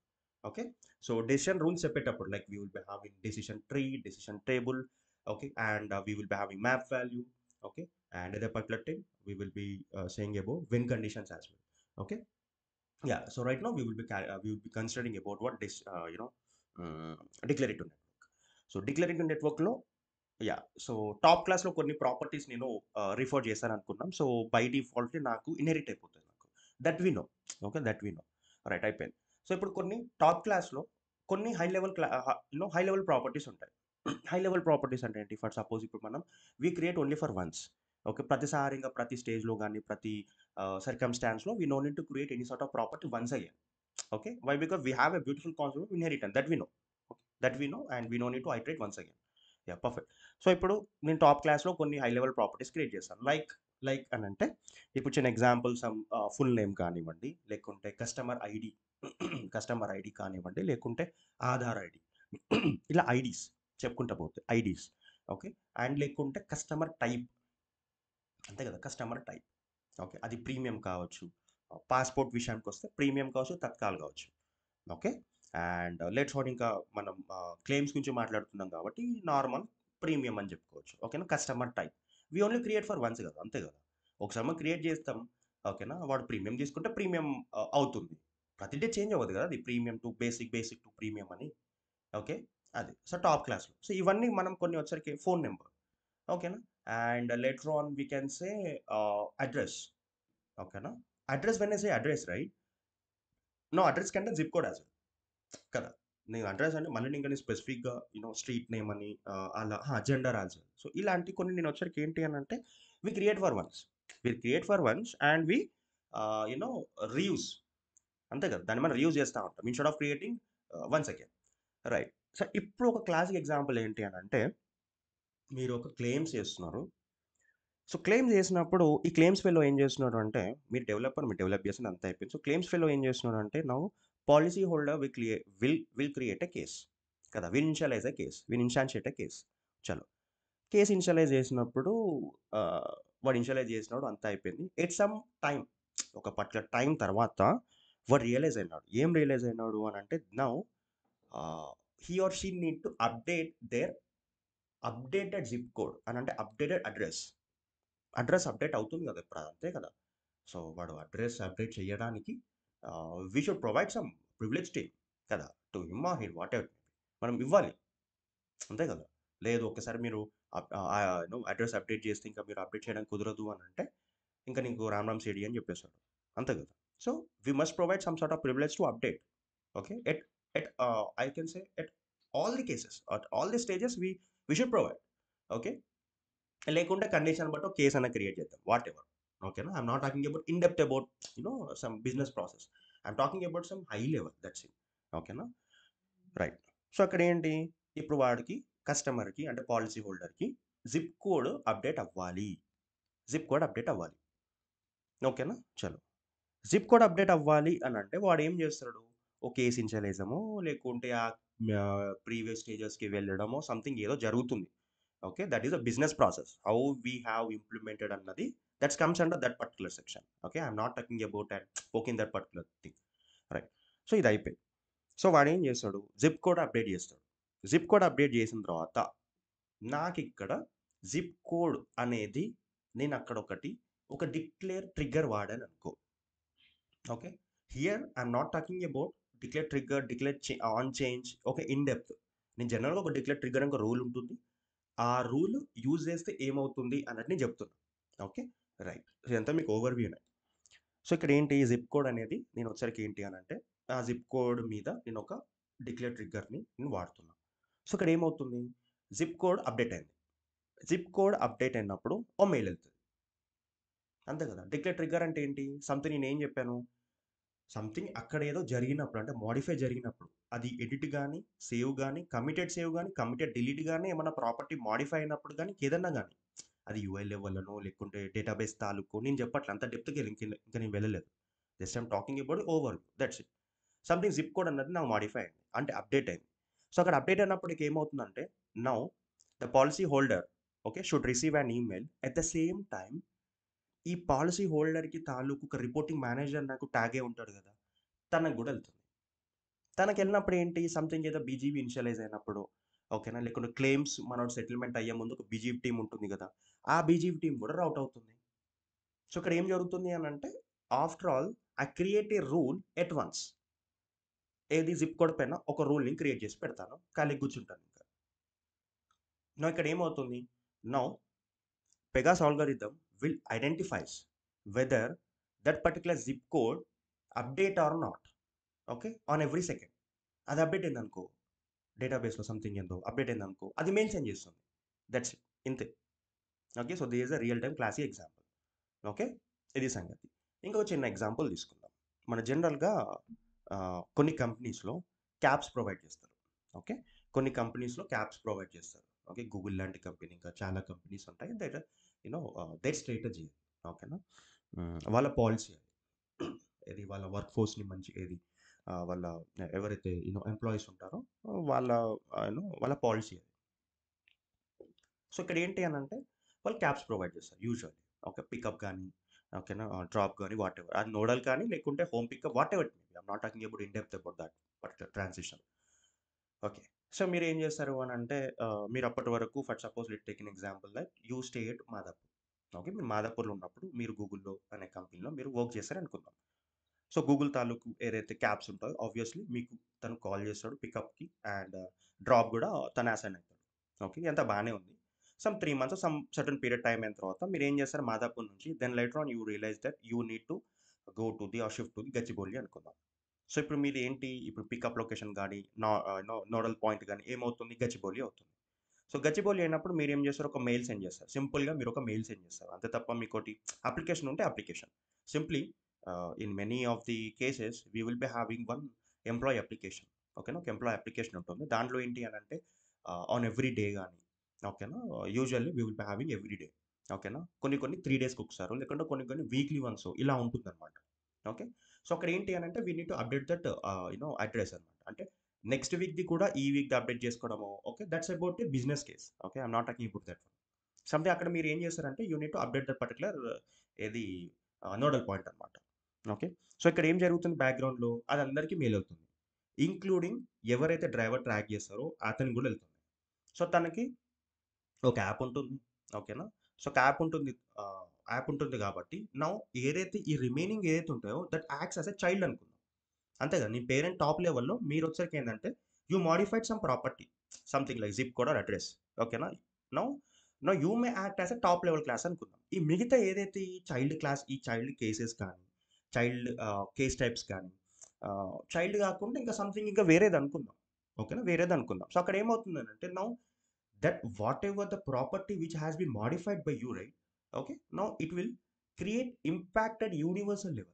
Okay. So decision rules చెప్పేటప్పుడు like we will be having decision tree, decision table. Okay. And we will be having map value. Okay. And at a particular time we will be saying about when conditions as well. Okay. Yeah. So right now we will be considering about what this um, declarative network. So declarative network లో యా సో టాప్ క్లాస్లో కొన్ని ప్రాపర్టీస్ నేను రిఫర్ చేశాను అనుకున్నాం. సో బై డిఫాల్ట్ నాకు ఇన్హెరిట్ అయిపోతుంది నాకు. That we know. Okay. That we know. Right అయిపోయింది. సో ఇప్పుడు కొన్ని టాప్ క్లాస్లో కొన్ని హై లెవెల్ ప్రాపర్టీస్ ఉంటాయి. హై లెవెల్ ప్రాపర్టీస్ అంటే ఏంటి? ఫర్ సపోజ్ ఇప్పుడు మనం we create only for once. Okay. ప్రతిసారి ఇంకా ప్రతి స్టేజ్లో కానీ ప్రతి సర్కమ్స్టాన్స్లో we no need to create any sort of property once again. Okay. Why? Because we have a beautiful concept of inheritance that we know. That we know and we no need to iterate once again. Yeah perfect. So ఇప్పుడు నేను టాప్ క్లాస్లో కొన్ని హై లెవెల్ ప్రాపర్టీస్ క్రియేట్ చేస్తాను. లైక్ అని అంటే ఇప్పుడు చిన్న ఎగ్జాంపుల్ సమ్ ఫుల్ నేమ్ కానివ్వండి, లేకుంటే కస్టమర్ ఐడి కస్టమర్ ఐడి కానివ్వండి, లేకుంటే ఆధార్ ఐడి ఇలా ఐడీస్ చెప్పుకుంటా పోతే ఐడీస్. ఓకే. అండ్ లేకుంటే కస్టమర్ టైప్, అంతే కదా, కస్టమర్ టైప్. ఓకే. అది ప్రీమియం కావచ్చు, పాస్పోర్ట్ విషయానికి వస్తే ప్రీమియం కావచ్చు, తత్కాల్ కావచ్చు. ఓకే. అండ్ లెట్స్ వాట్ ఇంకా మనం క్లెయిమ్స్ గురించి మాట్లాడుతున్నాం కాబట్టి నార్మల్ ప్రీమియం అని చెప్పుకోవచ్చు. ఓకేనా. Customer type we only create for once కదా, అంతే కదా. ఒకసారి మనం క్రియేట్ చేస్తాం. ఓకేనా. వాడు ప్రీమియం తీసుకుంటే ప్రీమియం అవుతుంది. ప్రతి డే చేంజ్ అవ్వదు కదా అది, premium to basic, basic to premium అని. ఓకే. అది సో టాప్ క్లాస్లో. సో ఇవన్నీ మనం కొన్ని వచ్చరికి ఫోన్ నెంబర్. ఓకేనా. And later on we can say address. ఓకేనా. Address when I say address right, no address కంటే జిప్ కోడ్ యాజ్ కదా. నేను అడ్రస్ అంటే మళ్ళీ ఇంకా స్పెసిఫిక్గా స్ట్రీట్ నేమ్ అని అలా జెండర్ ఆల్సో. సో ఇలాంటి కొన్ని నేను వచ్చరికి ఏంటి అని అంటే we create for once. And we you know reuse, అంతే కదా. దాన్ని మనం రీయూజ్ చేస్తూ ఉంటాం instead of creating once again. Right. So ఇప్పుడు ఒక క్లాసిక్ ఎగ్జాంపుల్ ఏంటి అని అంటే మీరు ఒక క్లెయిమ్స్ చేస్తున్నారు. సో క్లెయిమ్ చేసినప్పుడు ఈ క్లెయిమ్స్ ఫెలో ఏం చేస్తున్నాడు అంటే, మీరు డెవలప్ చేసింది అంతా అయిపోయింది. సో క్లెయిమ్స్ ఫెలో ఏం చేస్తున్నాడు అంటే now policy holder will create a case కదా. Will instantiate a case. చలో కేస్ ఇనిషియలైజ్ చేసినప్పుడు వాడు ఇనిషియలైజ్ చేసినాడు, అంతా అయిపోయింది. ఎట్ సమ్ టైం, ఒక పర్టికులర్ టైం తర్వాత వాడు రియలైజ్ అయినాడు. ఏం రియలైజ్ అయినాడు అని అంటే now he or she need to update their updated zip code అని అంటే అప్డేటెడ్ అడ్రస్ అప్డేట్ అవుతుంది కదా ఇప్పుడు, అంతే కదా. సో వాడు అడ్రస్ అప్డేట్ చేయడానికి we should provide some privilege team కదా, to him or her whatever మనం ఇవ్వాలి, అంతే కదా. లేదు ఒకసారి మీరు అడ్రస్ అప్డేట్ చేస్తే ఇంకా మీరు అప్డేట్ చేయడానికి కుదరదు అని అంటే ఇంకా నీకు రామ్ రామ్ సిడి అని చెప్పేశాడు, అంతే కదా. So we must provide some sort of privilege to update. Okay. At I can say at all the cases, at all the stages we should provide. Okay. లేకుంటే కండిషన్ బట్టి ఒక కేస్ అన్న క్రియేట్ చేద్దాం వాట్ ఎవర్. ఓకేనా. I'm not talking about in depth about some business process. I'm talking about some high level that's it. ఓకేనా. రైట్. సో అక్కడ ఏంటి, ఇప్పుడు వాడికి కస్టమర్కి అంటే పాలసీ హోల్డర్కి జిప్ కోడ్ అప్డేట్ అవ్వాలి. జిప్ కోడ్ అప్డేట్ అవ్వాలి. ఓకేనా. చలో జిప్ కోడ్ అప్డేట్ అవ్వాలి అని అంటే వాడు ఏం చేస్తాడు, ఓ కేస్ ఇన్షియలైజమో లేకుంటే ఆ ప్రీవియస్ స్టేజెస్కి వెళ్ళడమో సంథింగ్ ఏదో జరుగుతుంది. Okay. That is a business process how we have implemented అన్నది that's comes under that particular section. Okay. I'm not talking about and okay that particular thing. Right. So ఇది అయిపోయింది. సో వాడు ఏం చేస్తాడు, జిప్ కోడ్ అప్డేట్ చేస్తాడు. జిప్ కోడ్ అప్డేట్ చేసిన తర్వాత నాకు ఇక్కడ జిప్ కోడ్ అనేది నేను అక్కడ ఒక డిక్లేర్ ట్రిగ్గర్ వాడాను అనుకో. Okay. Here I'm not talking about declare trigger, declare on change. Okay. In depth నేను జనరల్గా ఒక డిక్లేర్ ట్రిగ్గర్ ఒక రూల్ ఉంటుంది, ఆ రూల్ యూజ్ చేస్తే ఏమవుతుంది అన్నట్టు నేను చెప్తున్నాను. ఓకే. రైట్. ఇదంతా మీకు ఓవర్వ్యూనే. సో ఇక్కడ ఏంటి జిప్ కోడ్ అనేది నేను వచ్చరికి ఏంటి అని అంటే ఆ జిప్ కోడ్ మీద నేను ఒక డిక్లేర్ ట్రిగ్గర్ని నేను వాడుతున్నాను. సో ఇక్కడ ఏమవుతుంది, జిప్ కోడ్ అప్డేట్ అయింది. జిప్ కోడ్ అప్డేట్ అయినప్పుడు ఓ మెయిల్ వెళ్తుంది. అంతే కదా. డిక్లేర్ ట్రిగ్గర్ అంటే ఏంటి? సంథింగ్ నేనేం చెప్పాను? సంథింగ్ అక్కడ ఏదో జరిగినప్పుడు అంటే మోడిఫై జరిగినప్పుడు అది ఎడిట్ గాని, సేవ్ గాని, కమిటెడ్ సేవ్ గాని, కమిటెడ్ డిలీట్ గాని, ఏమన్నా ప్రాపర్టీ మోడిఫై అయినప్పుడు గాని, ఏదన్నా గాని. అది యూఐ లెవెల్‌లోనో లేకుంటే డేటాబేస్ తాలూకు నేను చెప్పట్లే అంత డెప్త్‌కెళ్ళి ఇంక నేను వెళ్ళలేదు. Just I'm talking about over that's it. Something zip code అన్నది నాకు మోడిఫై అయింది. అంటే అప్డేట్ అయింది. సో, అక్కడ అప్డేట్ అయినప్పటికి ఏమవుతుందంటే now the policy holder okay. Should receive an email at the same time ఈ పాలిసీ హోల్డర్‌కి తాలూకు ఒక రిపోర్టింగ్ మేనేజర్ నాకు ట్యాగే ఉంటాడు గదా! తనకు గూడా ఎళ్తుంది. తనకెళ్ళినప్పుడు ఏంటి సంథింగ్ ఏదో బీజీబీ ఇనిషియలైజ్ అయినప్పుడు ఓకేనా? లేకుంటే క్లెయిమ్స్ మనోడు సెటిల్‌మెంట్ అయ్యే ముందు ఒక బీజీబీ టీమ్ ఉంటుంది గదా! ఆ బీజీబీ టీమ్ గూడా రౌట్ అవుతుంది. సో, ఇక్కడ ఏం జరుగుతుంది అనంటే after all I create a rule at once. ఏది జిప్ కోడ్ పైన ఒక రూల్‌ని క్రియేట్ చేసి పెడతాను. ఖాళీగా కూర్చుంటానింక. నౌ ఇక్కడ ఏమవుతుంది? Now Pega's algorithm will identifies whether that particular zip code update or not. Okay. On every second. అది అప్డేట్ అయిందనుకో, డేటాబేస్‌లో సంథింగ్ ఏందో అప్డేట్ అయిందనుకో, అది మెన్షన్ చేస్తుంది. That's it. ఇంతే. Okay. So, this is a real time classic example. Okay. ఇది సంగతి. ఇంకొక చిన్న ఎగ్జాంపుల్ తీసుకుందాం. మన జనరల్‌గా కొన్ని కంపెనీస్‌లో క్యాప్స్ ప్రొవైడ్ చేస్తారు. ఓకే. కొన్ని కంపెనీస్‌లో క్యాప్స్ ప్రొవైడ్ చేస్తారు. ఓకే. గూగుల్ లాంటి కంపెనీ ఇంకా చాలా కంపెనీస్ ఉంటాయి. That their strategy. ఓకేనా. వాళ్ళ పాలిసీ అది. ఏది వాళ్ళ వర్క్ ఫోర్స్‌ని మంచి ఏది వాళ్ళ ఎవరైతే ఎంప్లాయీస్ ఉంటారో వాళ్ళ వాళ్ళ పాలిసీ అది. సో, ఇక్కడ ఏంటి అనంటే వాళ్ళు క్యాబ్స్ ప్రొవైడ్ చేస్తారు యూజువల్లీ. ఓకే. పికప్ గానీ, ఓకేనా, డ్రాప్ గానీ వాటెవర్. అది నోడల్ కానీ లేకుంటే home pickup whatever it may be. I'm not talking about in depth about that particular transition. Okay. So, మీరేం చేస్తారు అనంటే మీరు అప్పటి వరకు for suppose let take an example that you stay at Madapur. Okay. మీరు మాదాపూర్‌లో ఉన్నప్పుడు మీరు గూగుల్‌లో అనే కంపెనీలో మీరు వర్క్ చేశారనుకుందాం. సో, గూగుల్ తాలూకు ఏదైతే క్యాబ్స్ ఉంటాయో ఆబ్వియస్‌లీ మీకు తను కాల్ చేస్తాడు పికప్‌కి అండ్ డ్రాప్ గూడా తనే అసైన్ అయితాడు. ఓకే. ఇదంతా బానే ఉంది. Some 3 months some certain period time అయిన తర్వాత మీరేం చేస్తారు మాదాపూర్ నుంచి then later on you realize that you need to go to the or shift to the Gachibowli అనుకుందాం. సో, ఇప్పుడు మీది ఏంటి ఇప్పుడు పికప్ లొకేషన్ గాని, నోడల్ పాయింట్ గాని ఏమవుతుంది గచ్చిబౌలి అవుతుంది. సో, గచ్చిబౌలి అయినప్పుడు మీరేం చేస్తారు ఒక మెయిల్ సెండ్ చేస్తారు. సింపుల్‌గా మీరు ఒక మెయిల్ సెండ్ చేస్తారు. అంతే తప్ప మీకోటి అప్లికేషన్ ఉంటే application. Simply in many of the cases we will be having one employee application. ఓకేనా. ఒక ఎంప్లాయీ అప్లికేషన్ ఉంటుంది. దాంట్లో ఏంటి అనంటే ఆన్ ఎవ్రీ డే గాని ఓకేనా. Usually we will be having every day. ఓకేనా. కొన్ని కొన్ని 3 డేస్‌కి ఒకసారో లేకుంటే కొన్ని కొన్ని వీక్లీ వన్సో ఇలా ఉంటుందన్నమాట. ఓకే. సో, అక్కడ ఏంటి అనంటే we need to update that address అన్నమాట. అంటే నెక్స్ట్ వీక్‌ది కూడా ఈ వీక్‌ది అప్డేట్ చేసుకోవడము. Okay. That's about a business case. Okay. I'm not talking about that one. Something అక్కడ మీరు ఏం చేస్తారంటే you need to update that particular ఏది నోడల్ పాయింట్ అన్నమాట. ఓకే. సో, ఇక్కడ ఏం జరుగుతుంది బ్యాక్‌గ్రౌండ్‌లో అది అందరికీ మెయిల్ అవుతుంది. ఇంక్లూడింగ్ ఎవరైతే డ్రైవర్ ట్రాక్ చేస్తారో అతనికి కూడా ఎళ్తుంది. సో, తనకి ఒక యాప్ ఉంటుంది. ఓకేనా. సో, ఒక యాప్ ఉంటుంది కాబట్టి నౌ ఏదైతే ఈ రిమైనింగ్ ఏదైతే ఉంటాయో that acts as a child అనుకుందాం. అంతే కదా. నీ పేరెంట్ టాప్ లెవెల్‌లో మీరొచ్చేసరికి ఏందంటే you modified some property. Something like zip code or address. ఓకేనా. Now now you may act as a top level class అనుకుందాం. ఈ మిగతా ఏదైతే ఈ చైల్డ్ కేసెస్ కానీ, చైల్డ్ కేస్ టైప్స్ కానీ, చైల్డ్ కాకుండా ఇంకా సంథింగ్ ఇంకా వేరేదనుకుందాం. ఓకేనా. వేరేదనుకుందాం. సో, అక్కడ ఏమవుతుందనంటే now that whatever the property which has been modified by you, right? Okay. Now it will create impact at universal level.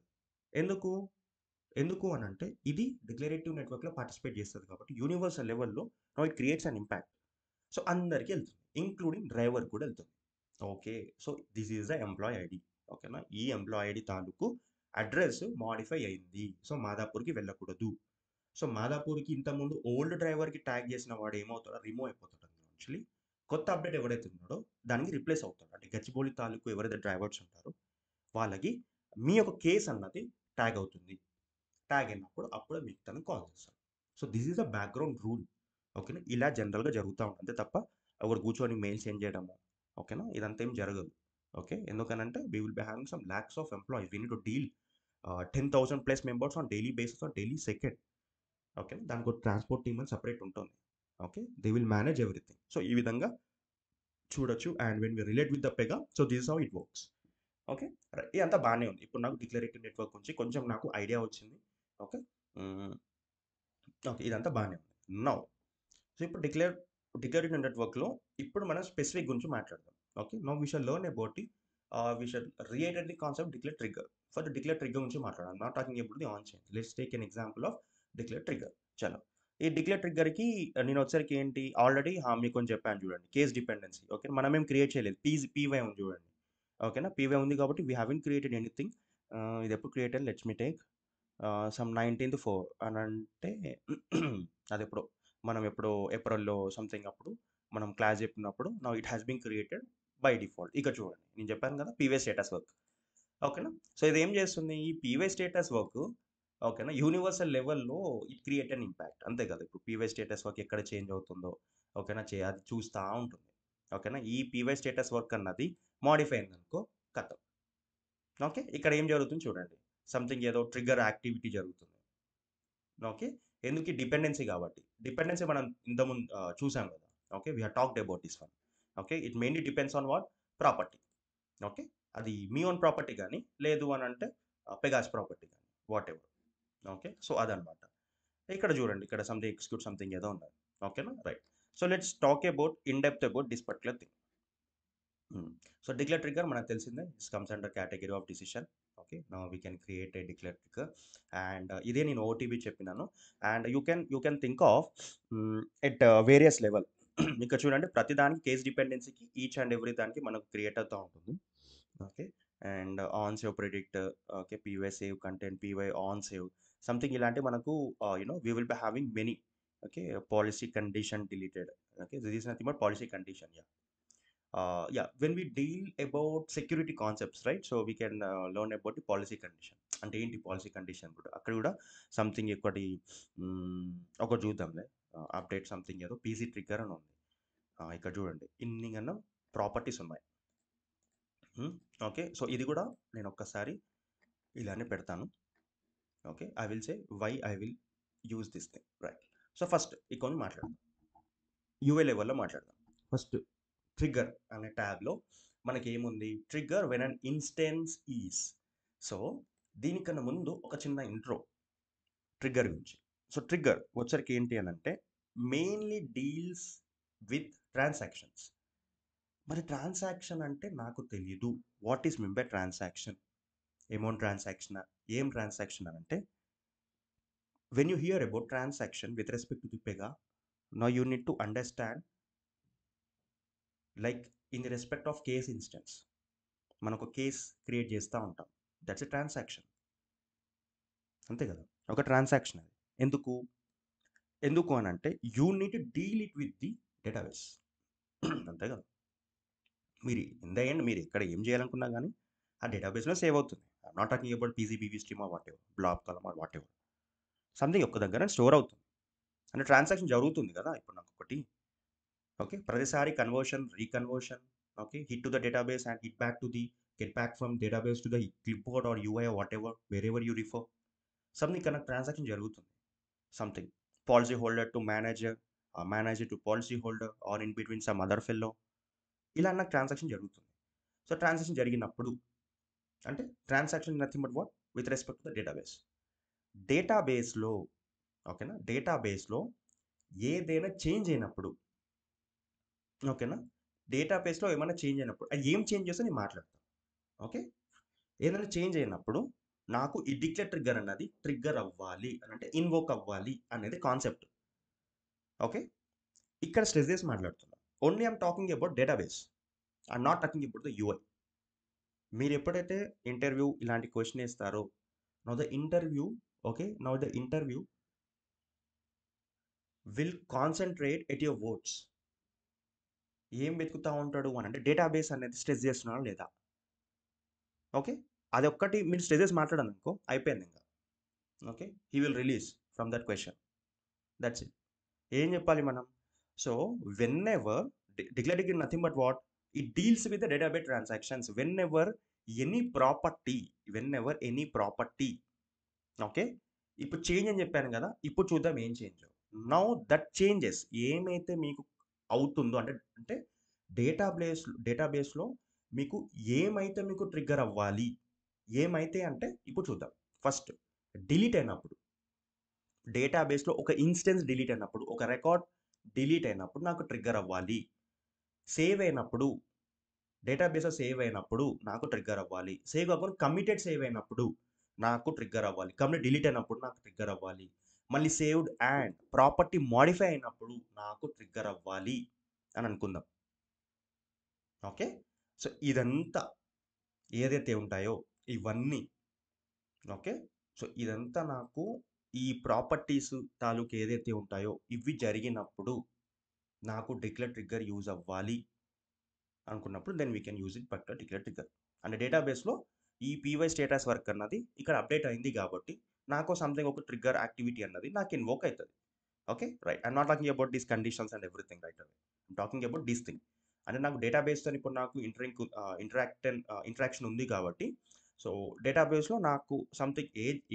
ఎందుకు? ఎందుకు అనంటే ఇది డిక్లరేటివ్ నెట్వర్క్‌లో పార్టిసిపేట్ చేస్తది కాబట్టి యూనివర్సల్ లెవెల్‌లో now it creates an impact. So, అందరికి ఎళ్తుంది. ఇంక్లూడింగ్ డ్రైవర్‌కి కూడా ఎళ్తుంది. Okay. So, this is the employee ID. ఓకేనా. ఈ ఎంప్లాయీ ఐడీ తాలూకు అడ్రెస్ మోడిఫై అయింది. సో, మాదాపూర్‌కి వెళ్ళకూడదు. సో, మాదాపూర్‌కి ఇంతకుముందు ఓల్డ్ డ్రైవర్‌కి ట్యాగ్ చేసిన వాడు ఏమవుతాడో రిమూవ్ అయిపోతాడు అందులో యాక్చువల్లీ. కొత్త అప్డేట్ ఎవరైతే ఉన్నాడో దానికి రిప్లేస్ అవుతాడు. అంటే గచ్చిబౌలి తాలూకు ఎవరైతే డ్రైవర్స్ ఉంటారో వాళ్ళకి మీ యొక్క కేస్ అన్నది ట్యాగ్ అవుతుంది. ట్యాగ్ అయినప్పుడు అప్పుడే మీకు తను కాల్ చేస్తాడు. So, this is the background rule. ఓకేనా. ఇలా జనరల్‌గా జరుగుతా ఉంటుంది. అంతే తప్ప ఒకడు కూర్చొని మెయిల్ సెండ్ చేయడము. ఓకేనా. ఇదంతా ఏం జరగదు. ఓకే. ఎందుకనంటే we will be having some lakhs of employees. We need to deal 10,000 plus members on daily basis on daily second. Okay. దానికొక ట్రాన్స్‌పోర్ట్ టీమ్ అని సెపరేట్ ఉంటుంది. Okay. They will manage everything. So, ఈ విధంగా చూడొచ్చు. And when we relate with the Pega so, this is how it works. Okay. ఇదంతా బానే ఉంది. ఇప్పుడు నాకు డిక్లరేటివ్ నెట్వర్క్ గురించి కొంచెం నాకు ఐడియా వచ్చింది. ఓకే. హ్మ్. ఓకే. ఇదంతా బానే ఉంది. నౌ సో, ఇప్పుడు డిక్లరేటివ్ నెట్వర్క్‌లో ఇప్పుడు మనం స్పెసిఫిక్ గురించి మాట్లాడదాం. Okay. Now we shall learn about the we should reiterate the concept declare trigger. For the declare trigger గురించి మాట్లాడాలి. Not talking about the on chain. Let's take an example of declare trigger. చలో ఈ డిక్లేర్ ట్రిగ్గర్కి నేను వచ్చరికి ఏంటి ఆల్రెడీ మీకు కొంచెం చెప్పాను చూడండి, కేస్ డిపెండెన్సీ. ఓకే, మనం ఏం క్రియేట్ చేయలేదు, పీవై ఉంది చూడండి. ఓకేనా, పీవై ఉంది కాబట్టి వీ హ్యావెన్ క్రియేటెడ్ ఎనీథింగ్. ఇది ఎప్పుడు created, let's me take some 19/4 అని అంటే అది ఎప్పుడో మనం ఎప్పుడో ఏప్రిల్లో సంథింగ్ అప్పుడు మనం క్లాస్ చెప్పినప్పుడు నా it has been created by default. ఇక చూడండి, నేను చెప్పాను కదా పీవై స్టేటస్ వర్క్. ఓకేనా, సో ఇది ఏం చేస్తుంది ఈ పీవై స్టేటస్ వర్క్. ఓకేనా, యూనివర్సల్ లెవెల్లో ఇట్ క్రియేట్ అన్ ఇంపాక్ట్, అంతే కదా. ఇప్పుడు పీవై స్టేటస్ వర్క్ ఎక్కడ చేంజ్ అవుతుందో ఓకేనా అది చూస్తూ ఉంటుంది. ఓకేనా, ఈ పీవై స్టేటస్ వర్క్ అన్నది మాడిఫై అయిందనుకో కథ. ఓకే, ఇక్కడ ఏం జరుగుతుంది చూడండి, సంథింగ్ ఏదో ట్రిగ్గర్ యాక్టివిటీ జరుగుతుంది. ఓకే, ఎందుకు డిపెండెన్సీ కాబట్టి. డిపెండెన్సీ మనం ఇంతకుముందు చూసాం కదా. Okay, we have talked about this one. Okay, it mainly depends on what property. Okay, అది మీ ఓన్ ప్రాపర్టీ కానీ లేదు అని అంటే పెగాస్ ప్రాపర్టీ కానీ వాట్ ఎవర్. ఓకే, సో అదనమాట. ఇక్కడ చూడండి, ఇక్కడ సంథింగ్ ఎక్స్క్యూట్ సంథింగ్ ఏదో ఉన్నది. ఓకేనా, right. So let's talk about in depth about this particular thing. So declare trigger మనకు తెలిసిందే, it's comes under category of decision. Okay, now we can create a declare trigger. And ఇదే నేను ఓటీబీ చెప్పినాను. And you can think of at various level. ఇక్కడ చూడండి, ప్రతి దానికి కేస్ డిపెండెన్సీకి ఈచ్ అండ్ ఎవ్రీ దానికి మనకు క్రియేట్ అవుతూ ఉంటుంది. Okay, and on save predict, okay, py save content, py on save something ఇలాంటి మనకు we will be having many. Okay, policy condition deleted. Okay, this is nothing but policy condition. Yeah, when we deal about security concepts, right, so we can learn about the policy condition. అంటే ఏంటి పాలసీ కండిషన్ కూడా అక్కడ కూడా సంథింగ్ ఒకటి ఒక చూద్దాంలే. అప్డేట్ సంథింగ్ ఏదో పీసీ ట్రిగ్గర్ అని ఉంది. ఇక్కడ చూడండి, ఇన్ని కన్నా ప్రాపర్టీస్ ఉన్నాయి. ఓకే, సో ఇది కూడా నేను ఒక్కసారి ఇలానే పెడతాను. Okay, I will say why I will use this thing, right. So first ఇక్కడ మాట్లాడదాం, యూఏ లెవెల్లో మాట్లాడదాం. ఫస్ట్ ట్రిగ్గర్ అనే ట్యాబ్లో మనకి ఏముంది, trigger when an instance is. So దీనికన్నా ముందు ఒక చిన్న ఇంట్రో ట్రిగ్గర్ గురించి. సో ట్రిగ్గర్ వచ్చరికి ఏంటి అని అంటే మెయిన్లీ డీల్స్ విత్ ట్రాన్సాక్షన్స్. మరి ట్రాన్సాక్షన్ అంటే నాకు తెలియదు, what is mean by transaction, amount transaction, ఏం ట్రాన్సాక్షన్ అని అంటే when you hear about transaction with respect to the Pega, now you need to understand like in the respect of case instance మనం ఒక కేస్ క్రియేట్ చేస్తూ ఉంటాం, దట్స్ ఎ ట్రాన్సాక్షన్, అంతే కదా, ఒక ట్రాన్సాక్షన్ అది. ఎందుకు ఎందుకు అని అంటే you need to deal it with the database, అంతే కదా. మీరు ఇన్ ద ఎండ్ మీరు ఇక్కడ ఏం చేయాలనుకున్నా కానీ ఆ డేటాబేస్లో సేవ్ అవుతుంది. Not talking about PGBV stream whatever, block column whatever, something ఒక్క దగ్గర స్టోర్ అవుతుంది. అంటే ట్రాన్సాక్షన్ జరుగుతుంది కదా. ఇప్పుడు నాకు ఒకటి ఓకే, ప్రతిసారి conversion reconversion, okay, hit to the database and hit back to the get back from database to the clipboard or UI whatever wherever you refer, something కన్నా ట్రాన్సాక్షన్ జరుగుతుంది. Something policy holder to manager, manager to policy holder or in between some other fellow, ఇలా నాకు ట్రాన్సాక్షన్ జరుగుతుంది. సో ట్రాన్సాక్షన్ జరిగినప్పుడు అంటే transaction nothing but what with respect to the database. డేటాబేస్లో ఓకేనా, డేటాబేస్లో ఏదైనా చేంజ్ అయినప్పుడు ఓకేనా, డేటాబేస్లో ఏమైనా చేంజ్ అయినప్పుడు అది ఏం చేంజ్ చేస్తే నేను మాట్లాడతాను. ఓకే, ఏదైనా చేంజ్ అయినప్పుడు నాకు ఈ డిక్లేర్ ట్రిగ్గర్ అన్నది ట్రిగ్గర్ అవ్వాలి అని అంటే ఇన్వోక్ అవ్వాలి అనేది కాన్సెప్ట్. ఓకే, ఇక్కడ స్ట్రెస్ చేసి మాట్లాడుతున్నా, only I'm talking about database, I'm not talking about the UI. మీరు ఎప్పుడైతే ఇంటర్వ్యూ ఇలాంటి క్వశ్చన్ వేస్తారో now the interview okay, now the interview will concentrate at your words. ఏం వెతుకుతూ ఉంటాడు అని అంటే డేటాబేస్ అనేది స్ట్రెస్ చేస్తున్నాడా లేదా. ఓకే, అది ఒక్కటి మీరు స్ట్రెస్ చేసి మాట్లాడాను అనుకో అయిపోయింది ఇంకా. Okay, he will release from that question, that's it. ఏం చెప్పాలి మనం, so when ever declare trigger nothing but what it deals with the database transactions when ever any property, when ever any property. Okay, ఇప్పుడు చేంజ్ అని చెప్పాను కదా, ఇప్పుడు చూద్దాం ఏం చేంజ్. నౌ దట్ చేంజెస్ ఏమైతే మీకు అవుతుందో అంటే అంటే డేటాబేస్లో మీకు ఏమైతే మీకు ట్రిగ్గర్ అవ్వాలి, ఏమైతే అంటే ఇప్పుడు చూద్దాం. ఫస్ట్ డిలీట్ అయినప్పుడు, డేటాబేస్లో ఒక ఇన్స్టెన్స్ డిలీట్ అయినప్పుడు, ఒక రికార్డ్ డిలీట్ అయినప్పుడు నాకు ట్రిగ్గర్ అవ్వాలి. సేవ్ అయినప్పుడు డేటాబేస్లో సేవ్ అయినప్పుడు నాకు ట్రిగ్గర్ అవ్వాలి. సేవ్ కాకుండా కమిటెడ్ సేవ్ అయినప్పుడు నాకు ట్రిగ్గర్ అవ్వాలి. కమిట్ డిలీట్ అయినప్పుడు నాకు ట్రిగ్గర్ అవ్వాలి. మళ్ళీ సేవ్డ్ అండ్ ప్రాపర్టీ మోడిఫై అయినప్పుడు నాకు ట్రిగ్గర్ అవ్వాలి అని అనుకుందాం. ఓకే. సో ఇదంతా ఏదైతే ఉంటాయో ఇవన్నీ ఓకే. సో ఇదంతా నాకు ఈ ప్రాపర్టీస్ తాలూకు ఏదైతే ఉంటాయో ఇవి జరిగినప్పుడు నాకు డిక్లేర్ ట్రిగ్గర్ యూజ్ అవ్వాలి అనుకున్నప్పుడు then we can use it particular declare trigger. And డేటాబేస్లో ఈ పీవై స్టేటస్ వర్క్ అన్నది ఇక్కడ అప్డేట్ అయింది కాబట్టి నాకు సంథింగ్ ఒక ట్రిగ్గర్ యాక్టివిటీ అన్నది నాకు ఇన్వోక్ అవుతుంది. Okay right. I'm not talking about these conditions and everything right away. I'm talking about these thing. అంటే నాకు డేటాబేస్తో ఇప్పుడు నాకు ఇంటరాక్షన్ ఉంది కాబట్టి సో డేటాబేస్లో నాకు సంథింగ్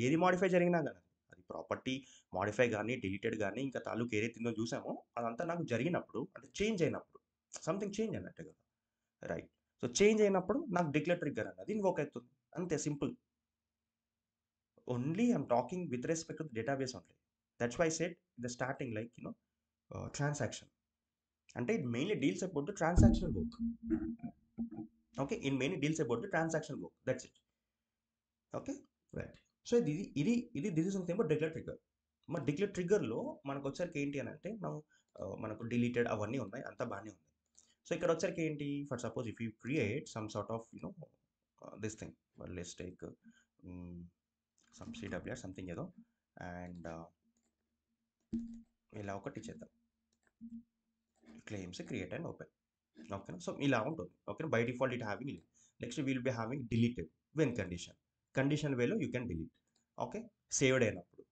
ఏది మాడిఫై జరిగినా కానీ అది ప్రాపర్టీ మాడిఫై కానీ డిలీటెడ్ కానీ ఇంకా తాలూకు ఏదైతే ఉందో చూసామో అదంతా నాకు జరిగినప్పుడు అంటే చేంజ్ అయినప్పుడు సంథింగ్ చేంజ్ అన్నట్టే కదా రైట్. సో చేంజ్ అయినప్పుడు నాకు డిక్లేర్ ట్రిగ్గర్ అన్నది ఇన్వోక్ అవుతుంది అంతే simple. Only I'm talking with respect to the database only. That's why said the starting like transaction అంటే it mainly deals about the transactional work. Okay, it mainly deals about the transactional work. That's it. Okay, right. So ఇది this is something about declare trigger. మన డిక్లేర్ ట్రిగ్గర్లో మనకు వచ్చరికి ఏంటి అని అంటే మనకు డిలీటెడ్ అవన్నీ ఉన్నాయి అంతా బాగానే ఉంది. సో ఇక్కడ వచ్చరికి ఏంటి for suppose if you create some sort of this thing let's take some CWR something ఏదో అండ్ ఇలా ఒకటి చేద్దాం క్లెయిమ్స్ క్రియేట్ అండ్ ఓపెన్. ఓకేనా. సో ఇలా ఉంటుంది. ఓకేనా. By default it having next will be having deleted when condition వేలో you can delete. Okay. Saved అయినప్పుడు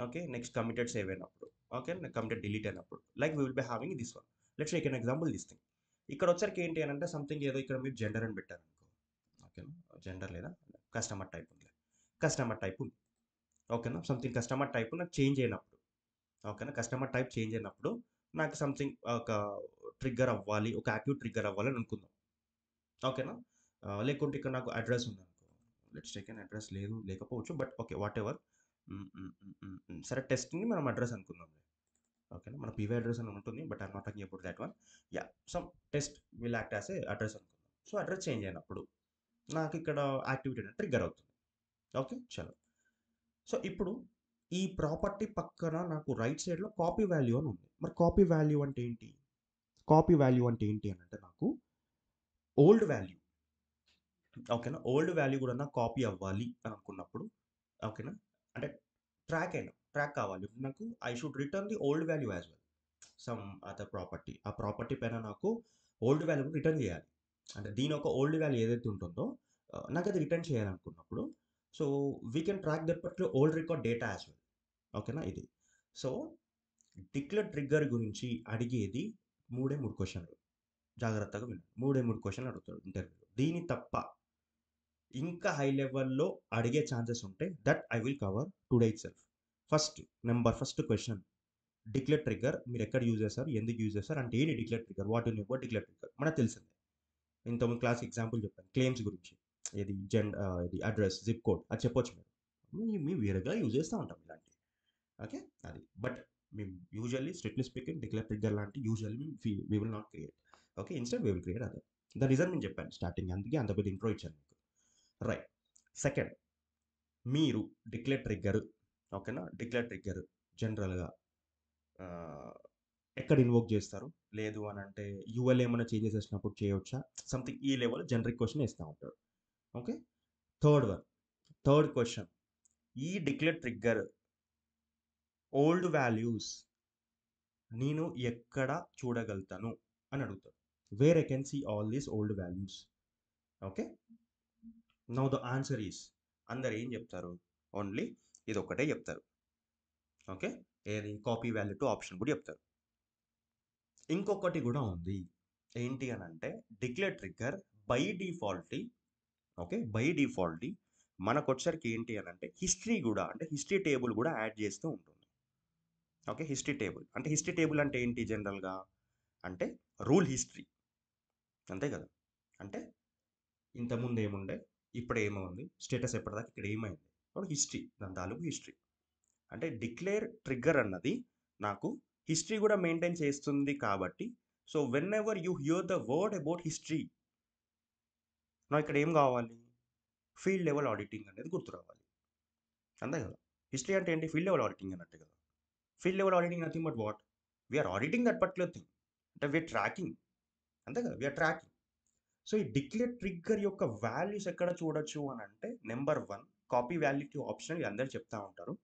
ఓకే. నెక్స్ట్ కమిటెడ్ సేవ్ అయినప్పుడు ఓకే. కమిటెడ్ డిలీట్ అయినప్పుడు like we will be having this one. Let's take an example this thing. ఇక్కడ వచ్చరికి ఏంటి అని అంటే సంథింగ్ ఏదో ఇక్కడ మీరు జెండర్ అని పెట్టారనుకో. ఓకేనా. జెండర్ లేదా కస్టమర్ టైప్ ఉంది. కస్టమర్ టైప్ ఉంది. ఓకేనా. సంథింగ్ కస్టమర్ టైప్ నాకు చేంజ్ అయినప్పుడు ఓకేనా. కస్టమర్ టైప్ చేంజ్ అయినప్పుడు నాకు సంథింగ్ ఒక ట్రిగ్గర్ అవ్వాలి, ఒక యాక్టివ్ ట్రిగ్గర్ అవ్వాలని అనుకుందాం. ఓకేనా. లేకుంటే ఇక్కడ నాకు అడ్రస్ ఉంది అనుకో. లెట్స్ టేక్ ఎన్ అడ్రస్ లేకపోవచ్చు బట్ ఓకే వాట్ ఎవర్. సరే టెస్ట్ని మనం అడ్రస్ అనుకుందాం. ఓకేనా. మన పీవై అడ్రస్ అని ఉంటుంది but I'm not talking about that one. Yeah some test will act as a address అనుకుందాం. సో అడ్రస్ చేంజ్ అయినప్పుడు నాకు ఇక్కడ యాక్టివిటీ ట్రిగ్గర్ అవుతుంది. ఓకే చలో. సో ఇప్పుడు ఈ ప్రాపర్టీ పక్కన నాకు రైట్ సైడ్లో కాపీ వాల్యూ అని ఉంది. మరి కాపీ వాల్యూ అంటే ఏంటి? కాపీ వాల్యూ అంటే ఏంటి అని అంటే నాకు ఓల్డ్ వాల్యూ ఓకేనా. ఓల్డ్ వాల్యూ కూడా నాకు కాపీ అవ్వాలి అని అనుకున్నప్పుడు ఓకేనా. అంటే ట్రాక్ కావాలి నాకు. I should return the old value as well some other property. ఆ ప్రాపర్టీ పైన నాకు ఓల్డ్ వాల్యూ రిటర్న్ చేయాలి. అంటే దీని ఒక ఓల్డ్ వాల్యూ ఏదైతే ఉంటుందో నాకు అది రిటర్న్ చేయాలనుకున్నప్పుడు so we can track that particular old record data as well. ఓకేనా. ఇది సో డిక్లేర్ ట్రిగ్గర్ గురించి అడిగేది 3 క్వశ్చన్లు. జాగ్రత్తగా వినండి. 3 క్వశ్చన్లు అడుగుతాడు ఇంటర్వ్యూలో. దీని తప్ప ఇంకా హై లెవెల్లో అడిగే ఛాన్సెస్ ఉంటే that I will cover today it self. First question declare trigger మీరు ఎక్కడ యూజ్ చేస్తారు, ఎందుకు యూజ్ చేస్తారు అంటే ఏంటి declare trigger, what you know about declare trigger మనకు తెలిసిందే. ఇంతకుముందు క్లాస్ ఎగ్జాంపుల్ చెప్పాను క్లెయిమ్స్ గురించి. ఇది ఇది అడ్రస్ జిప్ కోడ్ అది చెప్పొచ్చు మేము వేరేగా యూజ్ చేస్తూ ఉంటాం ఇలాంటివి. ఓకే అది బట్ మేము usually strictly speaking declare trigger లాంటి usually we will not create. Okay instead we will create other. The reason నేను చెప్పాను స్టార్టింగ్, అందుకే అంత పెద్ద ఇంట్రో ఇచ్చాను మీకు. రైట్. సెకండ్ మీరు డిక్లేర్ ట్రిగ్గర్ ఓకేనా. డిక్లేర్ ట్రిగ్గర్ జనరల్గా ఎక్కడ ఇన్వోక్ చేస్తారు, లేదు అని అంటే యూఎల్ ఏమైనా చేంజెస్ చేసినప్పుడు చేయవచ్చా, సంథింగ్ ఈ లెవెల్ జనరిక్ క్వశ్చన్ ఇస్తూ ఉంటాడు. ఓకే. థర్డ్ క్వశ్చన్ ఈ డిక్లేర్ ట్రిగ్గర్ ఓల్డ్ వాల్యూస్ నేను ఎక్కడ చూడగలుగుతాను అని అడుగుతాడు. Where I can see all these old values. Okay. Now the answer is అందరు ఏం చెప్తారు, ఓన్లీ ఇది ఒక్కటే చెప్తారు. ఓకే. ఏది కాపీ వాల్యూ టు ఆప్షన్ కూడా చెప్తారు. ఇంకొకటి కూడా ఉంది ఏంటి అని అంటే declare trigger by default okay by default మనకు వచ్చరికి ఏంటి అని అంటే హిస్టరీ కూడా అంటే హిస్టరీ టేబుల్ కూడా యాడ్ చేస్తూ ఉంటుంది. ఓకే. హిస్టరీ టేబుల్ అంటే ఏంటి జనరల్గా అంటే రూల్ హిస్టరీ అంతే కదా. అంటే ఇంతకుముందు ఏముండే ఇప్పుడు ఏమైంది స్టేటస్ ఎప్పటిదాకా ఇక్కడ ఏమైంది హిస్టరీ, దాని తాలూకు హిస్టరీ. అంటే డిక్లేర్ ట్రిగ్గర్ అన్నది నాకు హిస్టరీ కూడా మెయింటైన్ చేస్తుంది కాబట్టి so when ever you here the word about history నా ఇక్కడ ఏం కావాలి? ఫీల్డ్ లెవెల్ ఆడిటింగ్ అనేది గుర్తు రావాలి. అంతే కదా! హిస్టరీ అంటే ఏంటి? ఫీల్డ్ లెవెల్ ఆడిటింగ్ అన్నట్టే కదా! Field level auditing nothing but what? We are auditing that particular thing. అంటే వి ఆర్ ట్రాకింగ్. అంతే కదా! We are tracking. సో, ఈ డిక్లేర్ ట్రిగ్గర్ యొక్క వాల్యూస్ ఎక్కడ చూడొచ్చు అనంటే నంబర్ 1 కాపీ వాలిడిటీ ఆప్షనల్ ఇది అందరూ చెప్తా ఉంటారు.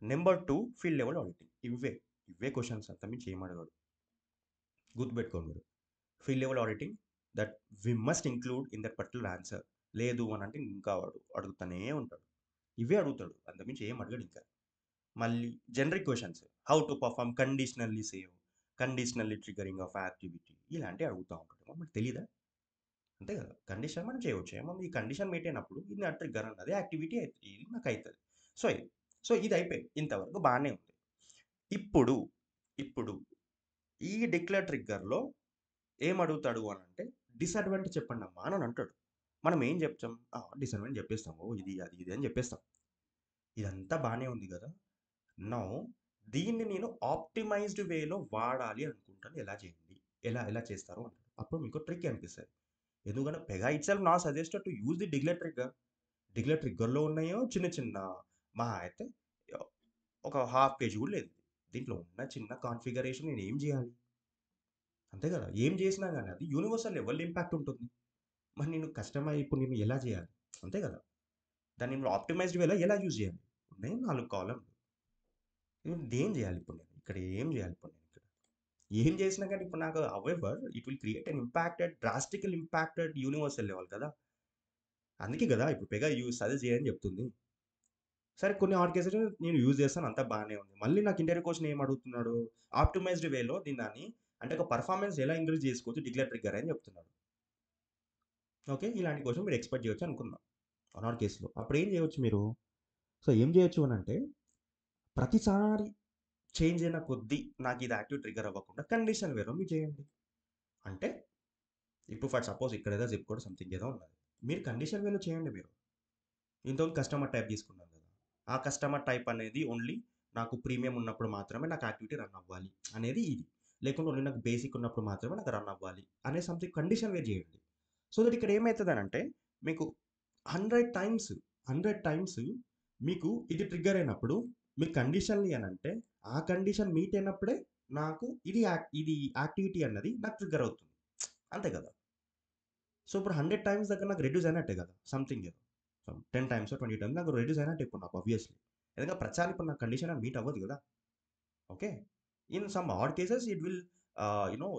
Number 2 field level auditing. ఇవే క్వెషన్స్ అంతకుమించి ఏం అడగడు. గుర్తుపెట్టుకోండి మీరు. Field level auditing that we must include in that particular answer. లేదు అనంటే ఇంకా వాడు అడుగుతానే ఉంటాడు. ఇవే అడుగుతాడు. అంతకుమించి ఏం అడగడు ఇంకా. మళ్ళీ generic questions. How to perform conditionally save, conditionally triggering of activity ఇలాంటివి అడుగుతా ఉంటాడు. మనకు తెలీదా? అంతే కదా! కండిషన్ మనం చేయవచ్చు. ఏముంది ఈ కండిషన్ మీట్ అయినప్పుడు ఇది నా ట్రిగ్గర్ అన్నది యాక్టివిటీ ఇది నాకైతది. సో, ఇది. సో, ఇది అయిపోయింది. ఇంతవరకు బానే ఉంది. ఇప్పుడు, ఇప్పుడు ఈ డిక్లేర్ ట్రిగ్గర్‌లో ఏం అడుగుతాడు అనంటే డిసడ్వాంటేజ్ చెప్పండమ్మా అని అంటాడు. మనం ఏం చెప్తాం? డిసడ్వాంటేజ్ చెప్పేస్తాం. ఓహ్! ఇది, అది, ఇది అని చెప్పేస్తాం. ఇదంతా బానే ఉంది గదా! నౌ దీన్ని నేను ఆప్టిమైజ్డ్ వేలో వాడాలి అనుకుంటాను. ఎలా చేయండి? ఎలా చేస్తారు అంటాడు. అప్పుడు మీకు ట్రిక్ అనిపిస్తది. ఎందుకంటే Pega itself not suggested to use the declare trigger. Declare ట్రిగ్గర్‌లో ఉన్నాయో చిన్న చిన్న మహా అయితే ఒక హాఫ్ పేజ్ కూడా లేదు. దీంట్లో ఉన్న చిన్న కాన్ఫిగరేషన్ నేను ఏం చేయాలి? అంతే కదా! ఏం చేసినా గాని అది యూనివర్సల్ లెవెల్ ఇంపాక్ట్ ఉంటుంది. మరి నేను ఇప్పుడు నేను ఎలా చేయాలి? అంతే కదా! దాన్ని నేను ఆప్టిమైజ్డ్ వేలో ఎలా యూజ్ చేయాలి? ఉన్నాయి 4 కాలమ్‌లు. ఇప్పుడు దేం చేయాలి ఇప్పుడు నేను? ఇక్కడ ఏం చేయాలి ఇప్పుడు నేను ఇక్కడ? ఏం చేసినా గాని ఇప్పుడు నాకు however it will create N impacted డ్రాస్టికల్ impacted universal level కదా! అందుకే కదా! ఇప్పుడు పెగా సజెస్ట్ చేయని చెప్తుంది. సరే కొన్ని ఆడ్ కేసెస్ నేను యూజ్ చేస్తాను అంతా బానే ఉంది. మళ్ళీ నాకు ఇంటర్వ్యూ క్వెషన్ ఏం అడుగుతున్నాడు? ఆప్టిమైజ్డ్ వేలో దీన్ని అంటే ఒక పెర్ఫార్మన్స్ ఎలా ఇంక్రీజ్ చేసుకోవచ్చు డిక్లేర్ ట్రిగ్గర్ అని చెప్తున్నాడు. ఓకే. ఇలాంటి క్వెషన్ మీరు ఎక్స్‌పెక్ట్ చేయొచ్చు అనుకుందాం. వన్ ఆర్ కేస్‌లో. అప్పుడు ఏం చేయొచ్చు మీరు? సో, ఏం చేయొచ్చు అనంటే ప్రతిసారి చేంజ్ అయిన కొద్దీ నాకు ఇది యాక్టివ్ ట్రిగ్గర్ అవ్వకుండా కండిషన్ వేలో మీరు చేయండి. అంటే ఇప్పుడు ఫర్ సపోజ్ ఇక్కడ ఏదో జిప్ కోడ్ సంథింగ్ ఏదో ఉన్నది. మీరు కండిషన్ వేలో చేయండి మీరు. ఇంతకుముందు కస్టమర్ టైప్ తీసుకున్నాం కదా! ఆ కస్టమర్ టైప్ అనేది ఓన్లీ నాకు ప్రీమియం ఉన్నప్పుడు మాత్రమే నాకు యాక్టివిటీ రన్ అవ్వాలి అనేది ఇది. లేకుంటే ఓన్లీ నాకు బేసిక్ ఉన్నప్పుడు మాత్రమే నాకు రన్ అవ్వాలి అనే సంథింగ్ కండిషన్ వేర్ చేయండి. సో దట్ ఇక్కడ ఏమైతదనంటే మీకు 100 టైమ్స్, 100 టైమ్స్ మీకు ఇది ట్రిగ్గర్ అయినప్పుడు మీరు కండిషన్‌లు అనంటే ఆ కండిషన్ మీట్ అయినప్పుడే నాకు ఇది యాక్టివిటీ అన్నది నాకు ట్రిగ్గర్ అవుతుంది. అంతే కదా! సో, ఇప్పుడు 100 టైమ్స్ దగ్గర నాకు రెడ్యూస్ అయినట్టే కదా! సంథింగ్ ఏదో. 10 టైమ్సో, 20 టైమ్స్ నాకు రెడ్యూస్ అయినట్టే ఇప్పుడు నాకు ఆబ్వియస్‌లీ. ఎందుకంటే ప్రతిసారి ఇప్పుడు నా కండిషన్ అనేది మీట్ అవ్వదు కదా! Okay. In some odd cases it will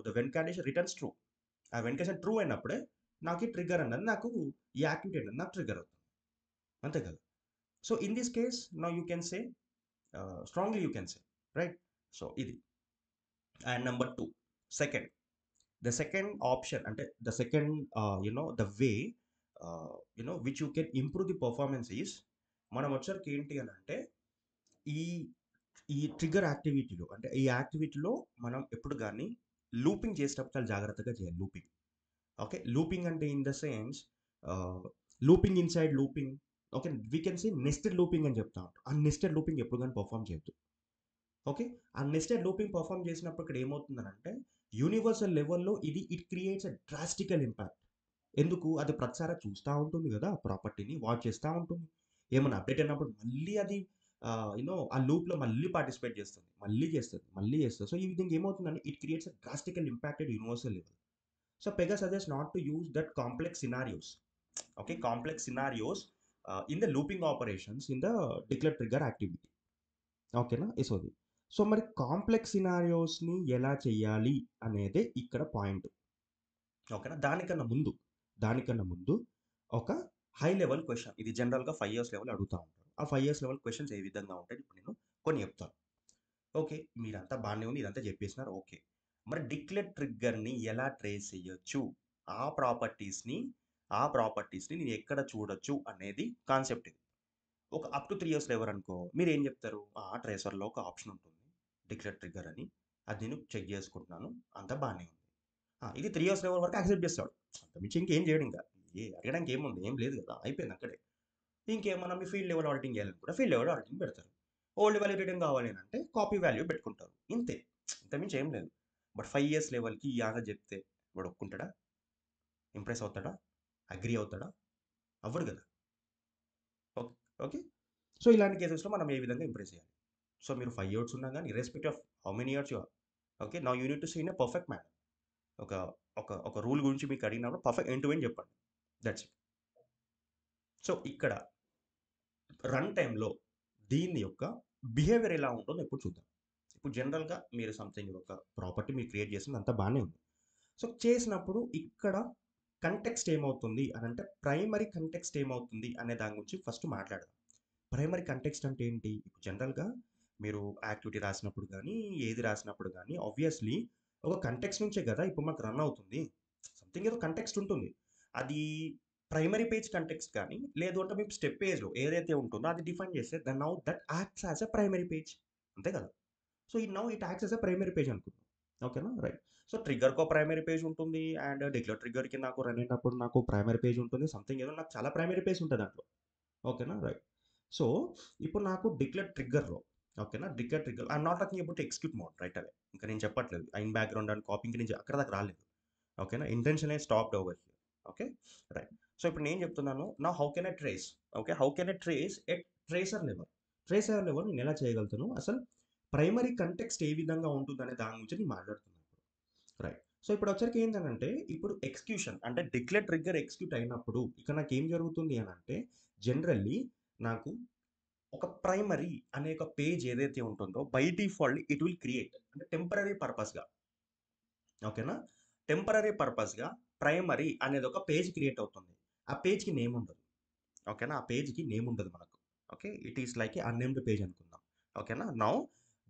the when condition returns true. ఆ వెన్ కండిషన్ ట్రూ అయినప్పుడే నాకు ఈ ట్రిగ్గర్ అన్నది ఈ యాక్టివిటీ అనేది నాకు ట్రిగ్గర్ అవుతుంది. అంతే కదా! So, in this case now you can say strongly you can say right? So, ఇది. And number 2 second the second option అంటే the second the way which you can improve the performance is మనం వచ్చరికి ఏంటి అని అంటే ఈ ఈ ట్రిగ్గర్ యాక్టివిటీలో అంటే ఈ యాక్టివిటీలో మనం ఎప్పుడు కానీ లూపింగ్ చేసేటప్పుడు చాలా జాగ్రత్తగా చేయాలి లూపింగ్. ఓకే. లూపింగ్ అంటే in the sense looping inside looping. Okay. We can say nested looping అని చెప్తా ఉంటాం. ఆ నెస్టెడ్ లూపింగ్ ఎప్పుడు కానీ పర్ఫామ్ చేయొద్దు. ఓకే. ఆ నెస్టెడ్ లూపింగ్ పర్ఫార్మ్ చేసినప్పుడు ఇక్కడ ఏమవుతుందనంటే, యూనివర్సల్ లెవెల్‌లో ఇట్ క్రియేట్స్ ఎ డ్రాస్టికల్ ఇంపాక్ట్. ఎందుకు? అది ప్రతిసారి చూస్తా ఉంటుంది గదా! ప్రాపర్టీని వాచ్ చేస్తా ఉంటుంది. ఏమన్నా అప్డేట్ అయినప్పుడు మళ్ళీ అది ఆ లూప్‌లో మళ్ళీ పార్టిసిపేట్ చేస్తుంది. మళ్ళీ చేస్తది. మళ్ళీ చేస్తది. సో, ఈ విధంగా ఏమవుతుందంటే, it creates a డ్రాస్టికల్ impact at universal level. So, Pega suggests not to use that complex scenarios. Okay, complex scenarios in the looping operations in the declare trigger activity. ఓకేనా? యెస్. సో, మరి కాంప్లెక్స్ సినారియోస్‌ని ఎలా చేయాలి అనేదే ఇక్కడ పాయింట్. ఓకేనా? దానికన్నా ముందు ఒక హై లెవెల్ క్వెషన్. ఇది జనరల్‌గా 5 ఇయర్స్ లెవెల్ అడుగుతా ఉంటారు. ఆ 5 ఇయర్స్ లెవెల్ క్వెషన్స్ ఏ విధంగా ఉంటాయి ఇప్పుడు నేను కొన్ని చెప్తాను. ఓకే. మీరంతా బానే ఉంది. ఇదంతా చెప్పేసినారు. ఓకే. మరి డిక్లేర్ ట్రిగ్గర్‌ని ఎలా ట్రేస్ చేయొచ్చు? ఆ ప్రాపర్టీస్‌ని నేను ఎక్కడ చూడొచ్చు అనేది కాన్సెప్ట్ ఇది. ఒక అప్ టు 3 ఇయర్స్ ఎవరనుకో మీరేం చెప్తారు? ట్రేసర్‌లో ఒక ఆప్షన్ ఉంటుంది. డిక్లేర్ ట్రిగ్గర్ అని. అది నేను చెక్ చేసుకుంటున్నాను. అంతా బానే ఉంది. ఇది 3 ఇయర్స్ లెవెల్ వరకు యాక్సెప్ట్ చేస్తాడు. అంతకుమించి ఇంకేం చేయడింక. అడగడానికి ఏముంది? ఏం లేదు కదా! అయిపోయింది అక్కడే. ఇంకేమన్నా మీ ఫీల్డ్ లెవెల్ ఆడిటింగ్ చేయాలనుకుంటే ఫీల్డ్ లెవెల్ ఆడిటింగ్ పెడతారు. ఓల్డ్ వాల్యూ రిటర్న్ కావాలి అనంటే కాపీ వాల్యూ పెట్టుకుంటారు. ఇంతే. ఇంతకుమించి ఏం లేదు. బట్ 5 ఇయర్స్ లెవెల్‌కి ఈ ఆన్సర్ చెప్తే వాడు ఒప్పుకుంటాడా? ఇంప్రెస్ అవుతాడా? అగ్రీ అవుతాడా? అవ్వడు కదా. ఓకే. ఓకే. సో ఇలాంటి కేసెస్లో మనం ఏ విధంగా ఇంప్రెస్ చేయాలి? సో మీరు 5 ఇయర్స్ ఉన్నా కానీ irrespective of how many years you are, okay, now you need to see in a perfect manner. ఒక ఒక రూల్ గురించి మీకు అడిగినప్పుడు పర్ఫెక్ట్ ఎండ్ టు ఎండ్ చెప్పండి. That's it. సో ఇక్కడ రన్ టైంలో దీని యొక్క బిహేవియర్ ఎలా ఉంటుందో ఇప్పుడు చూద్దాం. ఇప్పుడు జనరల్గా మీరు సంథింగ్ ఒక ప్రాపర్టీ మీరు క్రియేట్ చేసింది అంతా బాగానే ఉంది. సో చేసినప్పుడు ఇక్కడ కంటెక్స్ట్ ఏమవుతుంది అని అంటే ప్రైమరీ కంటెక్స్ట్ ఏమవుతుంది అనే దాని గురించి ఫస్ట్ మాట్లాడదాం. ప్రైమరీ కంటెక్స్ట్ అంటే ఏంటి? ఇప్పుడు జనరల్గా మీరు యాక్టివిటీ రాసినప్పుడు కానీ ఏది రాసినప్పుడు కానీ ఆబ్వియస్లీ ఒక కంటెక్స్ట్ నుంచే కదా ఇప్పుడు మాకు రన్ అవుతుంది. సంథింగ్ ఏదో కంటెక్స్ట్ ఉంటుంది. అది ప్రైమరీ పేజ్ కంటెక్స్ట్ కానీ లేదు అంటే మేము స్టెప్ పేజ్లో ఏదైతే ఉంటుందో అది డిఫైన్ చేస్తే then now that acts as a primary page. అంతే కదా. సో ఈ now it acts as a primary page అనుకుందాం. ఓకేనా, రైట్. సో ట్రిగ్గర్‌కో ప్రైమరీ పేజ్ ఉంటుంది అండ్ డిక్లేర్ ట్రిగ్గర్‌కి నాకు రన్ అయినప్పుడు నాకు ప్రైమరీ పేజ్ ఉంటుంది. సంథింగ్ ఏదో నాకు చాలా ప్రైమరీ పేజ్ ఉంటుంది దాంట్లో. ఓకేనా, రైట్. సో ఇప్పుడు నాకు డిక్లేర్ ట్రిగ్గర్‌లో, ఓకేనా, declare trigger I'm not talking about execute mode right away. ఇంకా నేను చెప్పట్లేదు ఇన్ బ్యాక్‌గ్రౌండ్ అండ్ కాపింగ్ నుంచి అక్కడ దాకా రాలేదు. ఓకేనా, intention A stopped over here. Okay, right. So ఇప్పుడు నేను చెప్తున్నాను నా how can I trace, okay, how can I trace at tracer level. Tracer level నేను ఎలా చేయగలుగుతాను, అసలు ప్రైమరీ కంటెక్స్ట్ ఏ విధంగా ఉంటుందనే దాని గురించి నేను మాట్లాడుతున్నాను. రైట్. సో ఇప్పుడు వచ్చరికి ఏంటంటే ఇప్పుడు ఎగ్జిక్యూషన్ అంటే డిక్లేర్ ట్రిగ్గర్ ఎగ్జిక్యూట్ అయినప్పుడు ఇక్కడ నాకు ఏం జరుగుతుంది అని అంటే జనరల్లీ నాకు ఒక ప్రైమరీ అనే ఒక పేజ్ ఏదైతే ఉంటుందో by default it will create అంటే టెంపరరీ పర్పస్గా, ఓకేనా, టెంపరరీ పర్పస్గా ప్రైమరీ అనేది ఒక పేజ్ క్రియేట్ అవుతుంది. ఆ పేజ్కి నేమ్ ఉండదు. ఓకేనా, ఆ పేజ్కి నేమ్ ఉండదు మనకు. Okay, it is like A unnamed page అనుకుందాం. ఓకేనా, now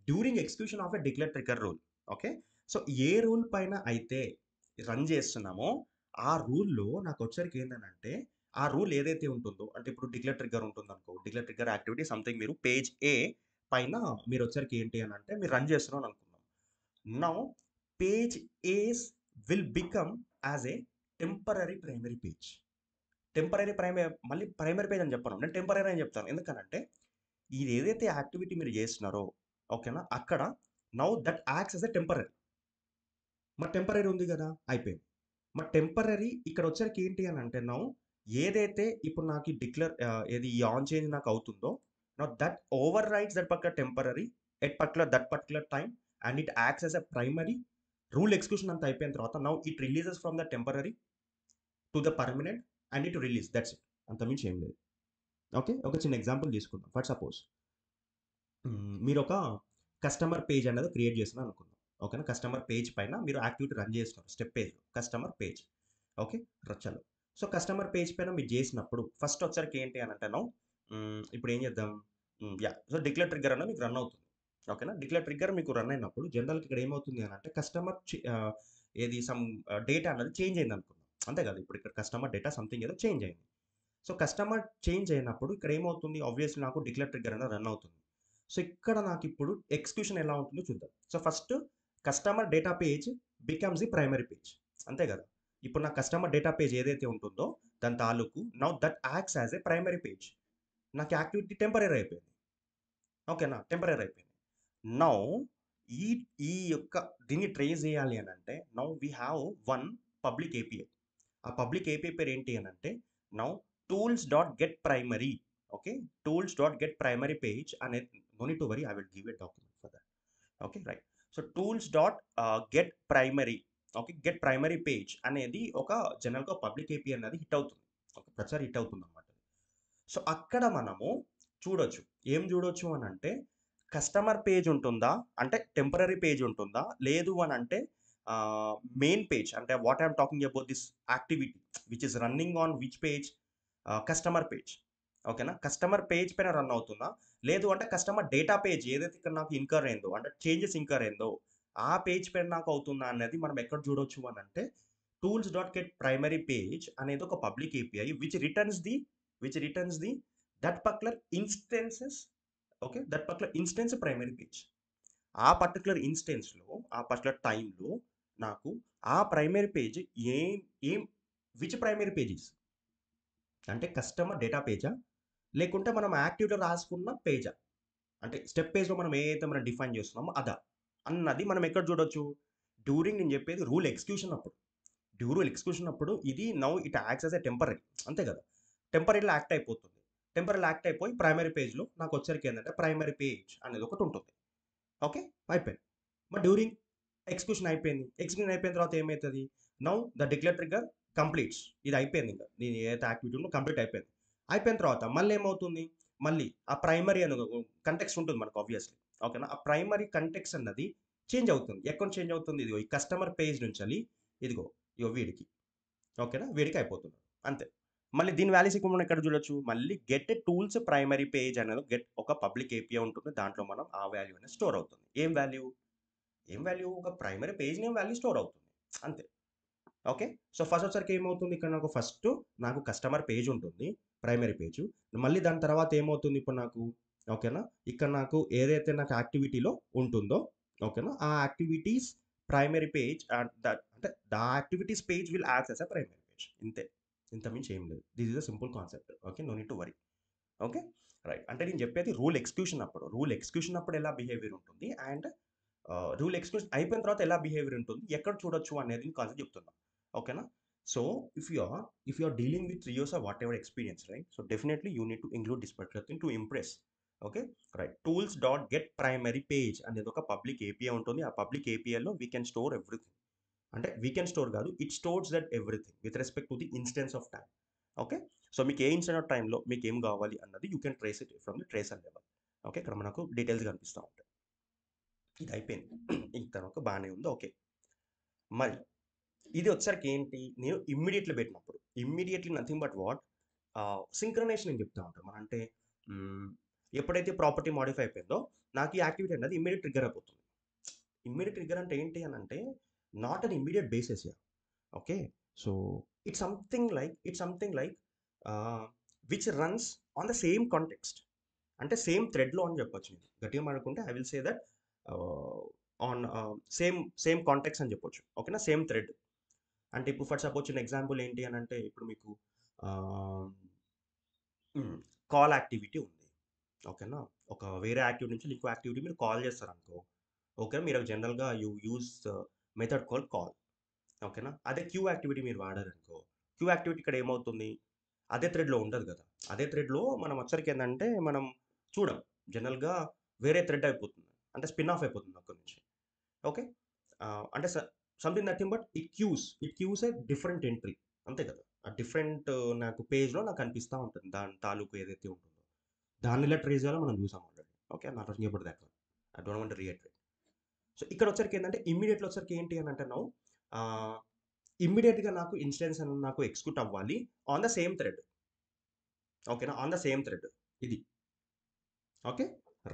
during execution of a declare trigger rule, okay, so A rule పైన అయితే రన్ చేస్తున్నామో ఆ రూల్లో నాకు వచ్చరికి ఏంటంటే ఆ రూల్ ఏదైతే ఉంటుందో అంటే ఇప్పుడు డిక్లేర్ ట్రిగ్గర్ ఉంటుంది అనుకో, డిక్లేర్ ట్రిగ్గర్ యాక్టివిటీ సంథింగ్ మీరు పేజ్ ఏ పైన మీరు వచ్చరికి ఏంటి అని అంటే మీరు రన్ చేస్తున్నాం అనుకుందాం. Now page as will become as a temporary primary page. Temporary మళ్ళీ ప్రైమరీ పేజ్ అని చెప్పను, నేను టెంపరరీ అని చెప్తాను. ఎందుకనంటే ఇది ఏదైతే యాక్టివిటీ మీరు చేస్తున్నారో, ఓకేనా, అక్కడ now that acts as a temporary. మరి టెంపరరీ ఉంది కదా, అయిపోయింది. మరి టెంపరరీ ఇక్కడ వచ్చరికి ఏంటి అని అంటే నౌ ఏదైతే ఇప్పుడు నాకు ఈ డిక్లేర్ ఏది ఈ ఆన్ చేంజ్ నాకు అవుతుందో now that overwrites that particular temporary at particular that particular time and it acts as a primary. Rule execution అంతా అయిపోయిన తర్వాత now it releases from the temporary to the permanent and it release, that's it. అంతమించి ఏం లేదు. ఓకే, ఒక చిన్న ఎగ్జాంపుల్ తీసుకుందాం. ఫర్ సపోజ్ మీరు ఒక కస్టమర్ పేజ్ అనేది క్రియేట్ చేస్తున్నారు అనుకుందాం. ఓకేనా, కస్టమర్ పేజ్ పైన మీరు యాక్టివిటీ రన్ చేస్తున్నారు step page customer page. Okay, రచ్చలు. సో కస్టమర్ పేజ్ పైన మీరు చేసినప్పుడు ఫస్ట్ వచ్చరికి ఏంటి అని అంటాను, ఇప్పుడు ఏం చేద్దాం, యా, సో డిక్లేర్ ట్రిగ్గర్ అనేది మీకు రన్ అవుతుంది. ఓకేనా, డిక్లేర్ ట్రిగ్గర్ మీకు రన్ అయినప్పుడు జనరల్గా ఇక్కడ ఏమవుతుంది అని అంటే కస్టమర్ ఏది సమ్ డేటా అనేది చేంజ్ అయింది అనుకుందాం. అంతే కదా, ఇప్పుడు ఇక్కడ కస్టమర్ డేటా సంథింగ్ ఏదో చేంజ్ అయింది. సో కస్టమర్ చేంజ్ అయినప్పుడు ఇక్కడ ఏమవుతుంది, ఆబ్వియస్లీ నాకు డిక్లేర్ ట్రిగ్గర్ అనేది రన్ అవుతుంది. సో ఇక్కడ నాకు ఇప్పుడు ఎగ్జిక్యూషన్ ఎలా ఉంటుందో చూద్దాం. So first customer data page becomes the primary page. అంతే కదా, ఇప్పుడు నా కస్టమర్ డేటా పేజ్ ఏదైతే ఉంటుందో దాని తాలూకు now that acts as a primary page. నాకు యాక్టివిటీ టెంపరరీ అయిపోయింది. ఓకేనా, టెంపరరీ అయిపోయింది. నౌ ఈ ఈ యొక్క దీన్ని ట్రేస్ చేయాలి అని అంటే now we have one public API. ఆ పబ్లిక్ ఏపీఐ పేరు ఏంటి అని అంటే now tools dot get primary. Okay, tools dot get primary page అనేది no need to worry, I will give a document for that. Okay, right. So tools dot get primary, okay, get primary page అనేది ఒక జనరల్గా పబ్లిక్ ఏపీ అనేది హిట్ అవుతుంది. ఓకే, ప్రతిసారి హిట్ అవుతుంది అనమాట. సో అక్కడ మనము చూడొచ్చు, ఏం చూడొచ్చు అని అంటే కస్టమర్ పేజ్ ఉంటుందా అంటే టెంపరరీ పేజ్ ఉంటుందా, లేదు అని అంటే మెయిన్ పేజ్ అంటే what I'm talking about this activity which is running on which page, customer page. ఓకేనా, కస్టమర్ పేజ్ పైన రన్ అవుతుందా, లేదు అంటే కస్టమర్ డేటా పేజ్ ఏదైతే ఇక్కడ నాకు ఇన్కర్ అయిందో అంటే చేంజెస్ ఇన్కర్ అయిందో ఆ పేజ్ పైన నాకు అవుతుందా అనేది మనం ఎక్కడ చూడొచ్చు అని అంటే tools dot get primary page అనేది ఒక public API which returns the that particular instances. Okay, that particular instance primary page. ఆ పర్టికులర్ ఇన్స్టెన్స్లో ఆ పర్టికులర్ టైంలో నాకు ఆ ప్రైమరీ పేజ్ ఏం ఏం విచ్ ప్రైమరీ పేజెస్ అంటే కస్టమర్ డేటా పేజా లేకుంటే మనం యాక్టివ్గా రాసుకున్న పేజా అంటే స్టెప్ పేజ్లో మనం ఏదైతే మనం డిఫైన్ చేస్తున్నామో అదా అన్నది మనం ఎక్కడ చూడొచ్చు, డ్యూరింగ్ నేను చెప్పేది రూల్ ఎగ్జిక్యూషన్ అప్పుడు. డ్యూరల్ ఎగ్జిక్యూషన్ అప్పుడు ఇది now it acts as a temporary, అంతే కదా, టెంపరీలో యాక్ట్ అయిపోతుంది. టెంపరీలో యాక్ట్ అయిపోయి ప్రైమరీ పేజ్లో నాకు వచ్చరికి ఏంటంటే ప్రైమరీ పేజ్ అనేది ఒకటి ఉంటుంది. ఓకే, అయిపోయింది. మరి డ్యూరింగ్ ఎగ్జిక్యూషన్ అయిపోయింది. ఎగ్జిక్యూషన్ అయిపోయిన తర్వాత ఏమవుతుంది? Now the declare trigger completes. ఇది అయిపోయింది, ఇంకా నేను ఏదైతే యాక్టివిటీ ఉందో కంప్లీట్ అయిపోయింది. అయిపోయిన తర్వాత మళ్ళీ ఏమవుతుంది? మళ్ళీ ఆ ప్రైమరీ అనేది కంటెక్స్ట్ ఉంటుంది మనకు ఆబ్వియస్లీ. ఓకేనా, ఆ ప్రైమరీ కంటెక్స్ట్ అన్నది చేంజ్ అవుతుంది. ఎక్కడ చేంజ్ అవుతుంది? ఇదిగో ఈ కస్టమర్ పేజ్ నుంచి ఇదిగో ఇగో వీడికి, ఓకేనా, వీడికి అయిపోతుంది అంతే. మళ్ళీ దీని వాల్యూస్ ఇక్కడ మనం ఎక్కడ చూడొచ్చు? మళ్ళీ గెట్ టూల్స్ ప్రైమరీ పేజ్ అనేది గెట్ ఒక పబ్లిక్ ఏపీఐ ఉంటుంది. దాంట్లో మనం ఆ వాల్యూ అనేది స్టోర్ అవుతుంది. ఏం వాల్యూ? ఒక primary page name value store అవుతుంది అంతే. ఓకే, సో ఫస్ట్ వచ్చరికి ఏమవుతుంది? ఇక్కడ నాకు ఫస్ట్ నాకు కస్టమర్ పేజ్ ఉంటుంది, ప్రైమరీ పేజ్. మళ్ళీ దాని తర్వాత ఏమవుతుంది ఇప్పుడు నాకు? ఓకేనా, ఇక్కడ నాకు ఏదైతే నాకు యాక్టివిటీలో ఉంటుందో, ఓకేనా, ఆ యాక్టివిటీస్ ప్రైమరీ పేజ్ అంటే the activities page will act as a primary page. ఇంతే, ఇంత మించి ఏం లేదు. This is a simple concept. Okay, no need to worry. Okay, right. అంటే నేను చెప్పేది రూల్ ఎగ్జిక్యూషన్ అప్పుడు ఎలా బిహేవియర్ ఉంటుంది, అండ్ రూల్ ఎగ్జిక్యూషన్ అయిపోయిన తర్వాత ఎలా బిహేవియర్ ఉంటుంది, ఎక్కడ చూడొచ్చు అనేది కాన్సెప్ట్ చెప్తున్నా. ఓకేనా, so if you are dealing with 3 years or whatever experience, right? So definitely you need to include this particular thing to impress. Okay, right. Tools dot get primary page అనేది ఒక పబ్లిక్ ఏపీఐ ఉంటుంది. ఆ పబ్లిక్ ఏపీఐలో వీ కెన్ స్టోర్ ఎవ్రీథింగ్. అంటే వీ కెన్ స్టోర్ కాదు, it stores that everything with respect to the instance of time. Okay, so మీకు ఏ ఇన్స్టెన్స్ ఆఫ్ టైంలో మీకు ఏం కావాలి అన్నది you can trace it from the tracer level. Okay, ఇక్కడ మనకు డీటెయిల్స్ కనిపిస్తూ ఉంటాయి. ఇది అయిపోయింది. ఇంకా ఒక బాగానే ఉంది. ఓకే, మరి ఇది వచ్చరికి ఏంటి? నేను ఇమ్మీడియట్లీ పెట్టినప్పుడు immediately nothing but what synchronisation అని చెప్తా ఉంటాను. మన అంటే ఎప్పుడైతే ప్రాపర్టీ మాడిఫై అయిపోయిందో నాకు ఈ యాక్టివిటీ అనేది ఇమ్మీడియట్ ట్రిగ్గర్ అయిపోతుంది. ఇమ్మీడియట్ ట్రిగ్గర్ అంటే ఏంటి అని అంటే not an immediate basis. Okay, so it's something like which runs on the same context. అంటే సేమ్ థ్రెడ్లో అని చెప్పొచ్చు. నేను గట్టిగా మాట్లాడుకుంటే I will say that on same context అని చెప్పొచ్చు. ఓకేనా, సేమ్ థ్రెడ్. అంటే ఇప్పుడు ఫర్ సపోజ్ చిన్న ఎగ్జాంపుల్ ఏంటి అని అంటే ఇప్పుడు మీకు కాల్ యాక్టివిటీ ఉంది. ఓకేనా, ఒక వేరే యాక్టివిటీ నుంచి ఇంకో యాక్టివిటీ మీరు కాల్ చేస్తారు అనుకో. ఓకే, మీరు జనరల్గా యూజ్ మెథడ్ కాల్. ఓకేనా, అదే క్యూ యాక్టివిటీ మీరు వాడారనుకో, క్యూ యాక్టివిటీ ఇక్కడ ఏమవుతుంది? అదే థ్రెడ్లో ఉండదు కదా. అదే థ్రెడ్లో మనం వచ్చరికి ఏంటంటే మనం చూడం, జనరల్గా వేరే థ్రెడ్ అయిపోతుంది, అంటే స్పిన్ ఆఫ్ అయిపోతుంది అక్కడి నుంచి. ఓకే, అంటే something nothing but it queues a different entry, అంతే కదా. ఆ డిఫరెంట్ నాకు పేజ్లో నాకు కనిపిస్తూ ఉంటుంది దాని తాలూకు ఏదైతే ఉంటుందో. దాన్ని ఇలా ట్రేస్ చేయాలో మనం చూసాం ఆల్రెడీ. ఓకే, నా talking about that one. I don't want to reiterate. So ఇక్కడ వచ్చరికి ఏంటంటే ఇమ్మీడియట్లో వచ్చరికి ఏంటి అని అంటే నౌ ఇమ్మీడియట్గా నాకు ఇన్స్టెన్స్ అని నాకు ఎగ్జిక్యూట్ అవ్వాలి ఆన్ ద సేమ్ థ్రెడ్. ఓకేనా, ఆన్ ద సేమ్ థ్రెడ్ ఇది. Okay,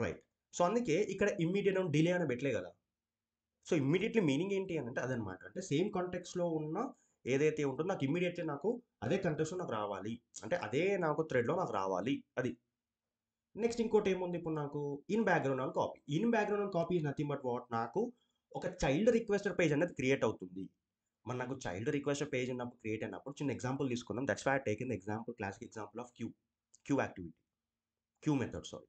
right. సో అందుకే ఇక్కడ ఇమ్మీడియట్ డిలే అని పెట్టలే కదా. సో ఇమ్మీడియట్లీ మీనింగ్ ఏంటి అని అంటే అదనమాట. అంటే సేమ్ కాంటెక్స్లో ఉన్న ఏదైతే ఉంటుందో నాకు ఇమ్మీడియట్లీ నాకు అదే కంటెక్స్లో నాకు రావాలి, అంటే అదే నాకు థ్రెడ్లో నాకు రావాలి అది. నెక్స్ట్ ఇంకోటి ఏముంది ఇప్పుడు నాకు in background copy is nothing but what, నాకు ఒక చైల్డ్ రిక్వెస్టర్ పేజ్ అనేది క్రియేట్ అవుతుంది. మరి నాకు చైల్డ్ రిక్వెస్టర్ పేజ్ ఉన్నప్పుడు క్రియేట్ అయినప్పుడు చిన్న ఎగ్జాంపుల్ తీసుకుందాం. That's why I taken the example, classic example of queue activity, queue method. Sorry,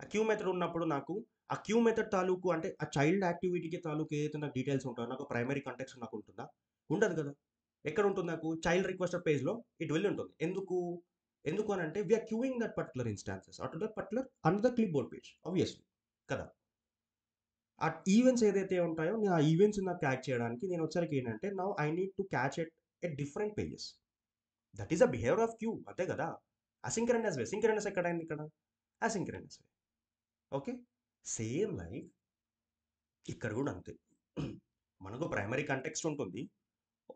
ఆ క్యూ మెథడ్ ఉన్నప్పుడు నాకు ఆ క్యూ మెథడ్ తాలూకు అంటే ఆ చైల్డ్ యాక్టివిటీకి తాలూకు ఏదైతే నాకు డీటెయిల్స్ ఉంటాయో నాకు ప్రైమరీ కాంటెక్స్ట్ నాకు ఉంటుందా? ఉండదు కదా. ఎక్కడ ఉంటుంది? నాకు చైల్డ్ రిక్వెస్టర్ పేజ్లో ఇటు వెళ్ళి ఉంటుంది. ఎందుకు అని అంటే we're queuing that particular instances are to that particular another clipboard page obviously కదా. ఆ ఈవెంట్స్ ఏదైతే ఉంటాయో నేను ఆ ఈవెంట్స్ నాకు క్యాచ్ చేయడానికి నేను వచ్చరికి ఏంటంటే now I need to catch at different pages. That is a behaviour of Q, అంతే కదా. అసింక్రనస్ వే, సింక్రనస్ ఎక్కడైంది ఇక్కడ? అసింక్రనస్ వే. ఓకే, సేమ్ లైక్ ఇక్కడ కూడా అంతే. మనకు ప్రైమరీ కంటెక్స్ట్ ఉంటుంది,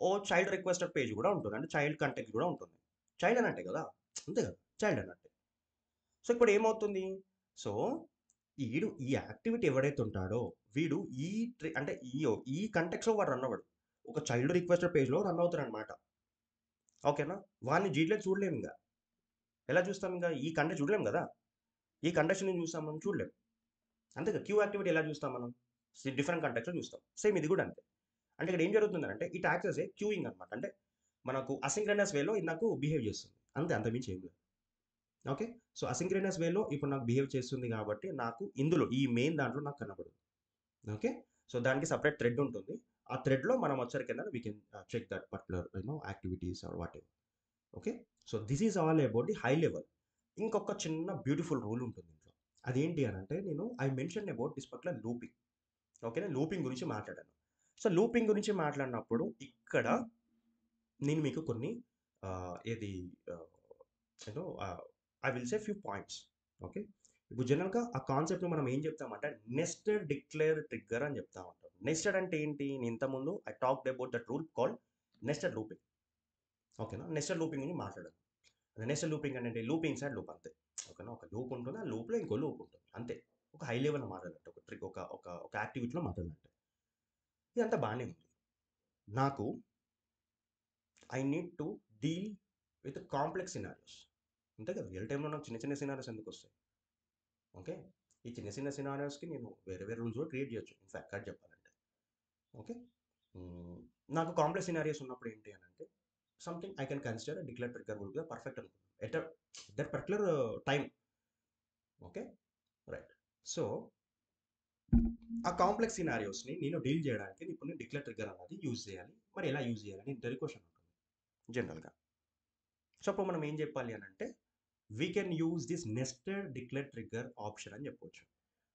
ఓ చైల్డ్ రిక్వెస్టెడ్ పేజ్ కూడా ఉంటుంది, అంటే చైల్డ్ కంటెక్స్ట్ కూడా ఉంటుంది. చైల్డ్ అన్నట్టే కదా, అంతే కదా, చైల్డ్ అన్నట్టే. సో ఇప్పుడు ఏమవుతుంది? సో ఈ యాక్టివిటీ ఎవడైతే ఉంటాడో వీడు అంటే ఈ కంటెక్స్లో వాడు రన్ అవ్వడు, ఒక చైల్డ్ రిక్వెస్టెడ్ పేజ్లో రన్ అవుతాడు అనమాట. ఓకేనా, వాడిని జీట్లో చూడలేము. ఇంకా ఎలా చూస్తాం? ఇంకా ఈ కంటెక్స్ట్ చూడలేము కదా. ఈ కంటెక్స్ట్ నేను చూస్తాం, మనం చూడలేము. అంతే కదా. క్యూ యాక్టివిటీ ఎలా చూస్తాం మనం? డిఫరెంట్ కంటెక్స్లో చూస్తాం. సేమ్ ఇది కూడా అంతే. అంటే ఇక్కడ ఏం జరుగుతుంది అంటే it acts as a queuing అనమాట. అంటే మనకు అసింక్రనస్ వేలో ఇది నాకు బిహేవ్ చేస్తుంది, అంతే, అంతమించి ఏం లేదు. ఓకే, సో అసింక్రనస్ వేలో ఇప్పుడు నాకు బిహేవ్ చేస్తుంది కాబట్టి నాకు ఇందులో ఈ మెయిన్ దాంట్లో నాకు కనబడదు. ఓకే, సో దానికి సపరేట్ థ్రెడ్ ఉంటుంది. ఆ థ్రెడ్లో మనం వచ్చరికి we can check that particular activities or whatever okay. So. So is all ఆల్ అబౌట్ ది హై లెవెల్. ఇంకొక చిన్న బ్యూటిఫుల్ రూల్ ఉంటుంది ఇంట్లో. అదేంటి అని అంటే నేను I mention about this particular looping. ఓకేనా, లూపింగ్ గురించి మాట్లాడాను. సో లూపింగ్ గురించి మాట్లాడినప్పుడు ఇక్కడ నేను మీకు కొన్ని ఏది you know I will say few points. Okay. ఇప్పుడు జనరల్గా ఆ కాన్సెప్ట్ని మనం ఏం చెప్తామంటే నెస్టెడ్ డిక్లేర్ ట్రిగ్గర్ అని చెప్తా ఉంటాం. నెస్టెడ్ అంటే ఏంటి? నేను ఇంతకుముందు I talked about that rule called nested looping. ఓకేనా, నెస్టెడ్ లూపింగ్ గురించి మాట్లాడాను. నెస్టెడ్ లూపింగ్ అంటే లూపింగ్ సైడ్ లూప్ అంతే. ఓకేనా, ఒక లూప్ ఉంటుంది, ఆ లూప్లో ఇంకో లూప్ ఉంటుంది అంతే. ఒక హై లెవెల్లో మాట్లాడాలంటే ఒక ట్రిక్ ఒక ఒక ఒక యాక్టివిటీలో మాట్లాడాలంటే ఇదంతా బాగానే ఉంది. నాకు I need to deal with complex scenarios. అంతే కదా, రియల్ టైంలో నాకు చిన్న చిన్న సినారియోస్ ఎందుకు వస్తాయి? ఓకే. ఈ చిన్న చిన్న సినారియోస్కి నేను వేరే వేరే రూల్స్ కూడా క్రియేట్ చేయొచ్చు ఇన్ఫాక్ట్ కట్ చెప్పాలంటే. ఓకే. నాకు కాంప్లెక్స్ సినారియోస్ ఉన్నప్పుడు ఏంటి అని అంటే something I can consider declare trigger will be perfect అనుకుంటున్నాను at that particular time. Okay, right. So ఆ కాంప్లెక్స్ సినారియోస్ని నేను డీల్ చేయడానికి ఇప్పుడు నేను డిక్లేర్ ట్రిగ్గర్ అన్నది యూజ్ చేయాలి. మరి ఎలా యూజ్ చేయాలని ఇంటర్వ్యూ క్వశ్చన్ ఉంటుంది జనరల్గా. సో అప్పుడు మనం ఏం చెప్పాలి అని అంటే we can use this nested declare trigger option అని చెప్పొచ్చు.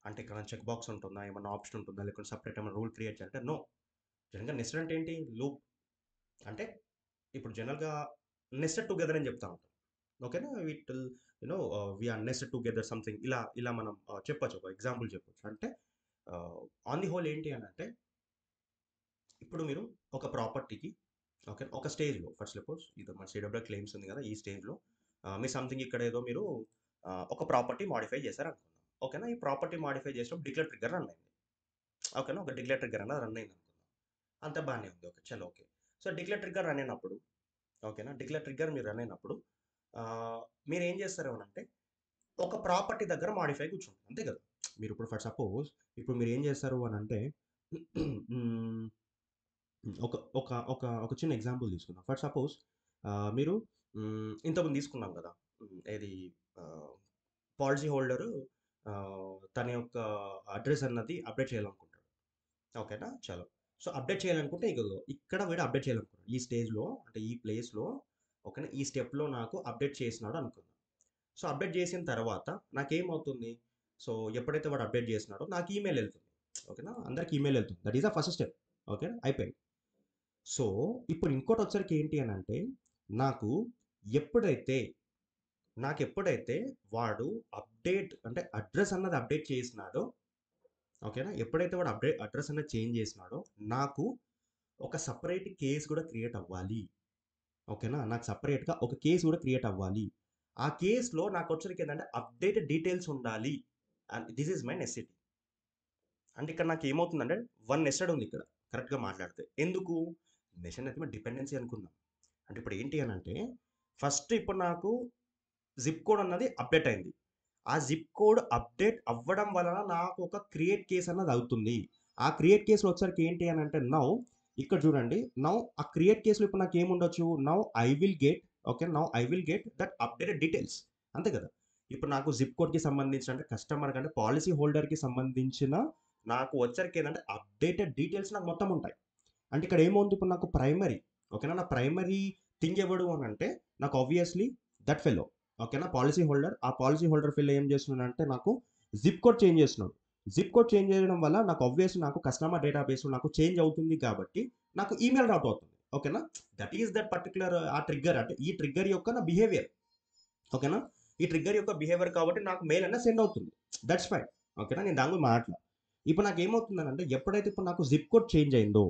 అంటే ఇక్కడ చెక్ బాక్స్ ఉంటుందా, ఏమన్నా ఆప్షన్ ఉంటుందా, లేకపోతే సపరేట్ ఏమైనా రూల్ క్రియేట్ చేయాలంటే నో. జనరల్గా నెస్టెడ్ అంటే ఏంటి? లూప్. అంటే ఇప్పుడు జనరల్గా నెస్టెడ్ టుగెదర్ అని చెప్తా ఉంటాం. ఓకేనా, with we're nested together something ఇలా ఇలా మనం చెప్పచ్చు, ఒక ఎగ్జాంపుల్ చెప్పొచ్చు. అంటే ఆన్ ది హోల్ ఏంటి అని అంటే ఇప్పుడు మీరు ఒక ప్రాపర్టీకి ఓకే ఒక స్టేజ్లో ఫస్ట్ సపోజ్ ఇది మన సిడబ్ల్యూ క్లెయిమ్స్ ఉంది కదా, ఈ స్టేజ్లో మీరు సంథింగ్ ఇక్కడ ఏదో మీరు ఒక ప్రాపర్టీ మాడిఫై చేశారు అనుకుందాం. ఓకేనా, ఈ ప్రాపర్టీ మాడిఫై చేసినప్పుడు డిక్లేర్ ట్రిగ్గర్ రన్ అయింది. ఓకేనా, ఒక డిక్లేర్ ట్రిగ్గర్ అన్నది రన్ అయింది అనుకుందాం. అంత బాగానే ఉంది. ఓకే, చలో okay. So declare trigger run అయినప్పుడు ఓకేనా, డిక్లేర్ ట్రిగ్గర్ మీరు రన్ అయినప్పుడు మీరు ఏం చేస్తారు అంటే ఒక ప్రాపర్టీ దగ్గర మాడిఫై కూర్చుంటారు అంతే కదా. మీరు ఇప్పుడు ఫర్ సపోజ్ ఇప్పుడు మీరు ఏం చేస్తారు అని అంటే ఒక ఒక ఒక ఒక చిన్న ఎగ్జాంపుల్ తీసుకుందాం. ఫర్ సపోజ్ మీరు ఇంతకుముందు తీసుకున్నాం కదా, ఏది పాలసీ హోల్డరు తన యొక్క అడ్రస్ అన్నది అప్డేట్ చేయాలనుకుంటాడు. ఓకేనా, చలో. సో అప్డేట్ చేయాలనుకుంటే ఇక్కడ వీడు అప్డేట్ చేయాలనుకుంటాడు ఈ స్టేజ్లో, అంటే ఈ ప్లేస్లో. ఓకేనా, ఈ స్టెప్లో నాకు అప్డేట్ చేసినాడు అనుకుందాం. సో అప్డేట్ చేసిన తర్వాత నాకేమవుతుంది? సో ఎప్పుడైతే వాడు అప్డేట్ చేసినాడో నాకు ఈమెయిల్ వెళ్తుంది. ఓకేనా, అందరికి ఈమెయిల్ వెళ్తుంది. That is the first step. Okay, అయిపోయింది. సో ఇప్పుడు ఇంకోటి వచ్చరికి ఏంటి అని అంటే నాకు ఎప్పుడైతే వాడు అప్డేట్ అంటే అడ్రస్ అన్నది అప్డేట్ చేసినాడో, ఓకేనా, ఎప్పుడైతే వాడు అడ్రస్ అన్నది చేంజ్ చేసినాడో నాకు ఒక సపరేట్ కేసు కూడా క్రియేట్ అవ్వాలి. ఓకేనా, నాకు సపరేట్గా ఒక కేసు కూడా క్రియేట్ అవ్వాలి. ఆ కేసులో నాకు వచ్చరికి ఏంటంటే అప్డేటెడ్ డీటెయిల్స్ ఉండాలి. And this is my necessity. అంటే ఇక్కడ నాకు ఏమవుతుందంటే వన్ నెస్టెడ్ ఉంది ఇక్కడ కరెక్ట్గా మాట్లాడితే. ఎందుకు? నెషన్ అయితే డిపెండెన్సీ అనుకుందాం. అంటే ఇప్పుడు ఏంటి అని అంటే ఫస్ట్ ఇప్పుడు నాకు జిప్ కోడ్ అన్నది అప్డేట్ అయింది. ఆ జిప్ కోడ్ అప్డేట్ అవ్వడం వలన నాకు ఒక క్రియేట్ కేస్ అన్నది అవుతుంది. ఆ క్రియేట్ కేసులో వచ్చరికి ఏంటి అని అంటే నౌ ఇక్కడ చూడండి, నౌ ఆ క్రియేట్ కేసులో ఇప్పుడు నాకు ఏముండొచ్చు? Now I will get that updated details. అంతే కదా. ఇప్పుడు నాకు జిప్ కోడ్కి సంబంధించిన అంటే కస్టమర్ కంటే పాలసీ హోల్డర్కి సంబంధించిన నాకు వచ్చరికి ఏంటంటే అప్డేటెడ్ డీటెయిల్స్ నాకు మొత్తం ఉంటాయి. అంటే ఇక్కడ ఏమవుతుంది? ఇప్పుడు నాకు ప్రైమరీ ఓకేనా, నా ప్రైమరీ థింగ్ ఎవడు అని అంటే నాకు ఆబ్వియస్లీ దట్ ఫెలో. ఓకేనా, పాలసీ హోల్డర్. ఆ పాలసీ హోల్డర్ ఫెలో ఏం చేస్తున్నాడు అంటే నాకు జిప్ కోడ్ చేంజ్ చేస్తున్నాడు. జిప్ కోడ్ చేంజ్ చేయడం వల్ల నాకు ఆబ్వియస్లీ నాకు కస్టమర్ డేటాబేస్ నాకు చేంజ్ అవుతుంది కాబట్టి నాకు ఈమెయిల్ రౌట్ అవుతుంది. ఓకేనా, దట్ ఈస్ దట్ పర్టికులర్ ఆ ట్రిగ్గర్. అంటే ఈ ట్రిగ్గర్ యొక్క నా బిహేవియర్. ఓకేనా, ఈ ట్రిగ్గర్ యొక్క బిహేవియర్ కాబట్టి నాకు మెయిల్ అన్న సెండ్ అవుతుంది. That's fine. ఓకేనా, నేను దాని గురించి మాట్లా ఇప్పుడు నాకు ఏమవుతుందంటే ఎప్పుడైతే ఇప్పుడు నాకు జిప్ కోడ్ చేంజ్ అయిందో,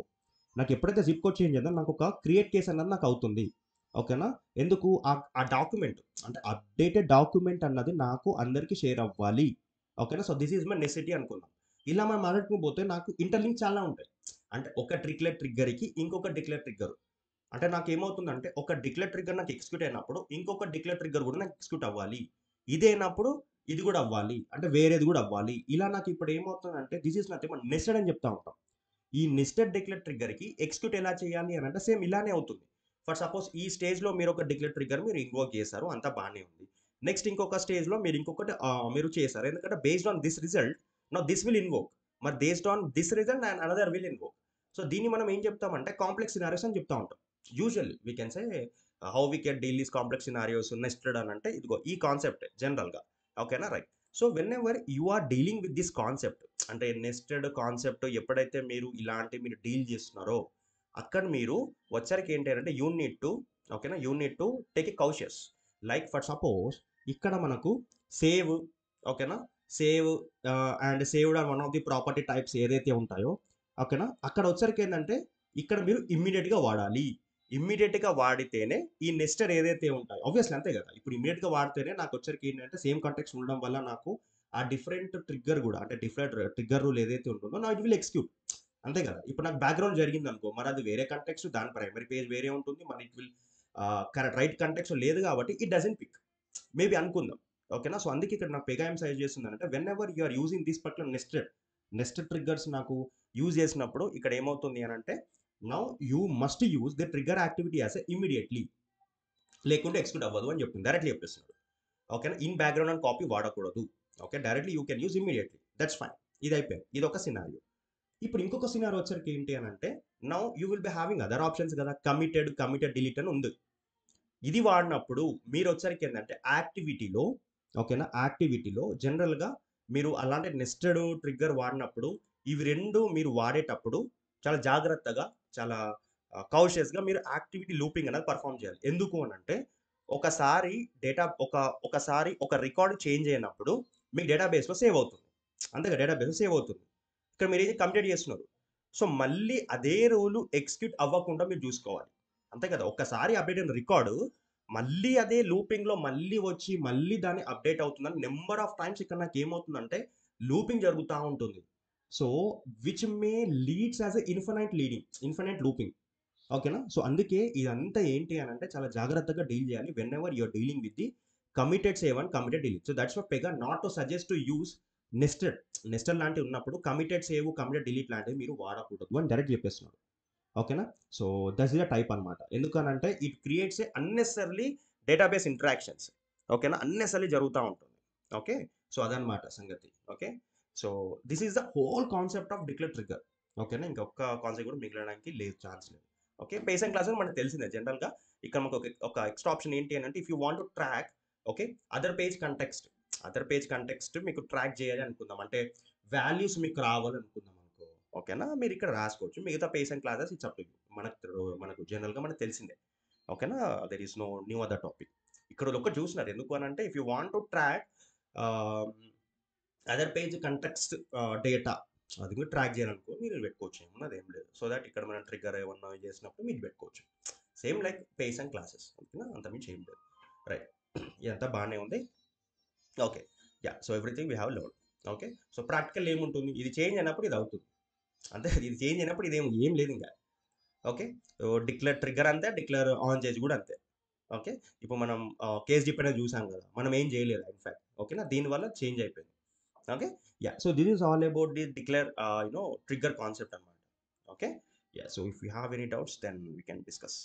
నాకు ఎప్పుడైతే జిప్ కోడ్ చేంజ్ అయిందో నాకు ఒక క్రియేట్ కేస్ అన్నది నాకు అవుతుంది. ఓకేనా, ఎందుకు? ఆ డాక్యుమెంట్ అంటే అప్డేటెడ్ డాక్యుమెంట్ అన్నది నాకు అందరికీ షేర్ అవ్వాలి. ఓకేనా, so is is my necessity అనుకుందాం. ఇలా మనం మాట్లాడుకుని నాకు ఇంటర్లింక్ చాలా ఉంటాయి. అంటే ఒక డిక్లేర్ ట్రిగ్గర్కి ఇంకొక డిక్లేర్ ట్రిగ్గర్. అంటే నాకు ఏమవుతుందంటే ఒక డిక్లేర్ ట్రిగ్గర్ నాకు ఎగ్జిక్యూట్ అయినప్పుడు ఇంకొక డిక్లేర్ ట్రిగ్గర్ కూడా నాకు ఎగ్జిక్యూట్ అవ్వాలి. ఇది అయినప్పుడు ఇది కూడా అవ్వాలి, అంటే వేరేది కూడా అవ్వాలి. ఇలా నాకు ఇప్పుడు ఏమవుతుందంటే this is nothing but nested అని చెప్తా ఉంటాం. ఈ నెస్టెడ్ డిక్లేర్ ట్రిగ్గర్కి ఎగ్జిక్యూట్ ఎలా చేయాలి అని అంటే సేమ్ ఇలానే అవుతుంది. ఫర్ సపోజ్ ఈ స్టేజ్లో మీరు ఒక డిక్లేర్ ట్రిగ్గర్ మీరు ఇన్వోక్ చేశారు, అంతా బాగానే ఉంది. నెక్స్ట్ ఇంకొక స్టేజ్లో మీరు ఇంకొకటి మీరు చేశారు, ఎందుకంటే based on this result now this will invoke. మరి based on this result and another will invoke. So దీన్ని మనం ఏం చెప్తామంటే కాంప్లెక్స్ సినారియోస్ అని చెప్తా ఉంటాం. Usually we can say how we can deal these complex scenarios nested అని అంటే ఇదిగో ఈ కాన్సెప్టే జనరల్‌గా. ఓకేనా? Right. So whenever you are dealing with this concept అంటే నెస్టెడ్ కాన్సెప్ట్ ఎప్పుడైతే మీరు డీల్ చేస్తున్నారో అక్కడ మీరు వచ్చరికి ఏంటి అంటే యూ నీడ్ టు ఓకేనా? You need to take a cautious. Like for suppose ఇక్కడ మనకు సేవ్ ఓకేనా? Save and saved or one of the property types ఏదైతే ఉంటాయో ఓకేనా? అక్కడ వచ్చరికి ఏందంటే ఇక్కడ మీరు ఇమ్మీడియేట్‌గా వాడాలి. ఇమ్మీడియేట్‌గా వాడితేనే ఈ నెస్టెడ్ ఏదైతే ఉంటాయో ఆబ్వియస్లీ అంతే కదా! ఇప్పుడు ఇమ్మీడియేట్‌గా వాడితేనే నాకు వచ్చరికి ఏంటంటే సేమ్ కాంటెక్స్ట్ ఉండడం వల్ల నాకు ఆ డిఫరెంట్ ట్రిగ్గర్ కూడా అంటే డిఫరెంట్ ట్రిగ్గర్ రూల్ ఏదైతే ఉంటుందో నా ఇట్ విల్ ఎగ్జిక్యూట్. అంతే కదా! ఇప్పుడు నాకు బ్యాక్‌గ్రౌండ్ జరిగిందనుకో మరి అది వేరే కాంటెక్స్ట్ దాని ప్రైమరీ పేజ్ వేరే ఉంటుంది. మరి it will correct right context లేదు కాబట్టి ఇట్ డజంట్ పిక్. మేబీ అనుకుందాం. ఓకేనా? సో అందుకే ఇక్కడ నాకు పెగా ఏం సజెస్ట్ చేస్తుందంటే whenever you are using this particular nested triggers నాకు యూజ్ చేసినప్పుడు ఇక్కడ ఏమవుతుంది అనంటే now you must use the trigger activity as a ఇమ్మీడియేట్‌లీ లేకుంటే ఎగ్జిక్యూట్ అవ్వదు అని చెప్తుంది. డైరెక్ట్‌లీ చెప్పేస్తున్నాడు. ఓకేనా? ఇన్ బ్యాక్‌గ్రౌండ్ అండ్ కాపీ వాడకూడదు. ఓకే. డైరెక్ట్‌లీ యూ కెన్ యూజ్ ఇమ్మీడియేట్‌లీ. That's fine. ఇది అయిపోయింది. ఇదొక సినారియో. ఇప్పుడు ఇంకొక సినారియో వచ్చరికి ఏంటి అనంటే now you will be having other options కదా! కమిటెడ్, డిలీట్ అని ఉంది. ఇది వాడినప్పుడు మీరొచ్చరికి ఏందంటే యాక్టివిటీలో ఓకేనా? యాక్టివిటీలో జనరల్‌గా మీరు అలాంటి నెస్టెడ్ ట్రిగ్గర్ వాడినప్పుడు ఇవి 2 మీరు వాడేటప్పుడు చాలా జాగ్రత్తగా, చాలా కాషియస్‌గా మీరు యాక్టివిటీ లూపింగ్ అనేది పెర్ఫార్మ్ చేయాలి. ఎందుకు అనంటే ఒకసారి ఒకసారి ఒక రికార్డ్ చేంజ్ అయినప్పుడు మీ డేటాబేస్‌లో సేవ్ అవుతుంది. అంతేగా డేటాబేస్‌లో సేవ్ అవుతుంది. ఇక్కడ మీరేది కంప్లీట్ చేస్తున్నారు. సో, మళ్ళీ అదే రూల్ ఎగ్జిక్యూట్ అవ్వకుండా మీరు చూసుకోవాలి. అంతే కదా! ఒక్కసారి అప్డేట్ అయిన రికార్డు మళ్ళీ అదే లూపింగ్‌లో మళ్ళీ వచ్చి, మళ్ళీ దాన్ని అప్డేట్ అవుతుందని నంబర్ ఆఫ్ టైమ్స్ ఇక్కడ నాకేమవుతుందంటే లూపింగ్ జరుగుతా ఉంటుంది. So, which may leads as a infinite looping. ఓకేనా? సో, అందుకే ఇదంతా ఏంటి అనంటే చాలా జాగ్రత్తగా డీల్ చేయాలి. Whenever you are dealing with the committed save and committed delete. So, that's why Pega not to suggest to use nested. Nested లాంటివి ఉన్నప్పుడు కమిటెడ్ సేవ్, కమిటెడ్ డిలీట్ లాంటివి మీరు వాడకూడదు అని డైరెక్ట్ చెప్పేస్తున్నాడు. ఓకేనా? సో, దట్స్ ద టైప్ అనమాట. ఎందుకనంటే it creates a unnecessarily database interactions. ఓకేనా? అన్నెసెసరీలీ జరుగుతా ఉంటుంది. ఓకే. సో, అదనమాట సంగతి. Okay. So, this is the whole concept of declare trigger. ఓకేనా? ఇంకొక్క కాన్సెప్ట్ కూడా మిగలడానికి లేదు ఛాన్స్ లేదు. ఓకే. బేసిక్ క్లాసెస్ మనకు తెలిసిందే జనరల్‌గా. ఇక్కడ మనకు ఒక ఎక్స్‌ట్రా ఆప్షన్ ఏంటి అనంటే if you want to track okay. Other page context మీకు ట్రాక్ చేయాలి అనుకుందాం. అంటే వాల్యూస్ మీకు రావాలనుకుందాం అనుకో. ఓకేనా? మీరిక్కడ రాసుకోవచ్చు. మిగతా పేస్ and classes it's up to you. మనకు జనరల్‌గా మనకు తెలిసిందే. ఓకేనా? There is no new other topic. ఇక్కడ ఒకటి చూసినారు. ఎందుకు అనంటే if you want to track ah, other page context data అది కూడా ట్రాక్ చేయాలనుకో మీరు పెట్టుకోవచ్చు. ఏమున్నది ఏం లేదు. సో దట్ ఇక్కడ మనం ట్రిగ్గర్ ఏమన్నా చేసినప్పుడు మీరు పెట్టుకోవచ్చు. Same like pace and classes. ఓకేనా? అంతకుమించి ఏం లేదు. రైట్. ఇదంతా బానే ఉంది. Okay. Yeah! So everything we have learned. Okay. So practical ఏముంటుంది? ఇది చేంజ్ అయినప్పుడు ఇది అవుతుంది. అంతే ఇది చేంజ్ అయినప్పుడు ఏం లేదింక. ఓకే. డిక్లేర్ ట్రిగ్గర్ అంతే, డిక్లేర్ ఆన్ చేసి కూడా అంతే. ఓకే. ఇప్పుడు మనం కేస్ డిపెండెంట్ చూసాం కదా! మనం ఏం చేయలేదు ఇన్‌ఫాక్ట్. ఓకేనా? దీనివల్ల చేంజ్ అయిపోయింది. Okay. Yeah! So this is all about the declare trigger concept అన్నమాట. Okay. Yeah! So if you have any doubts then we can discuss.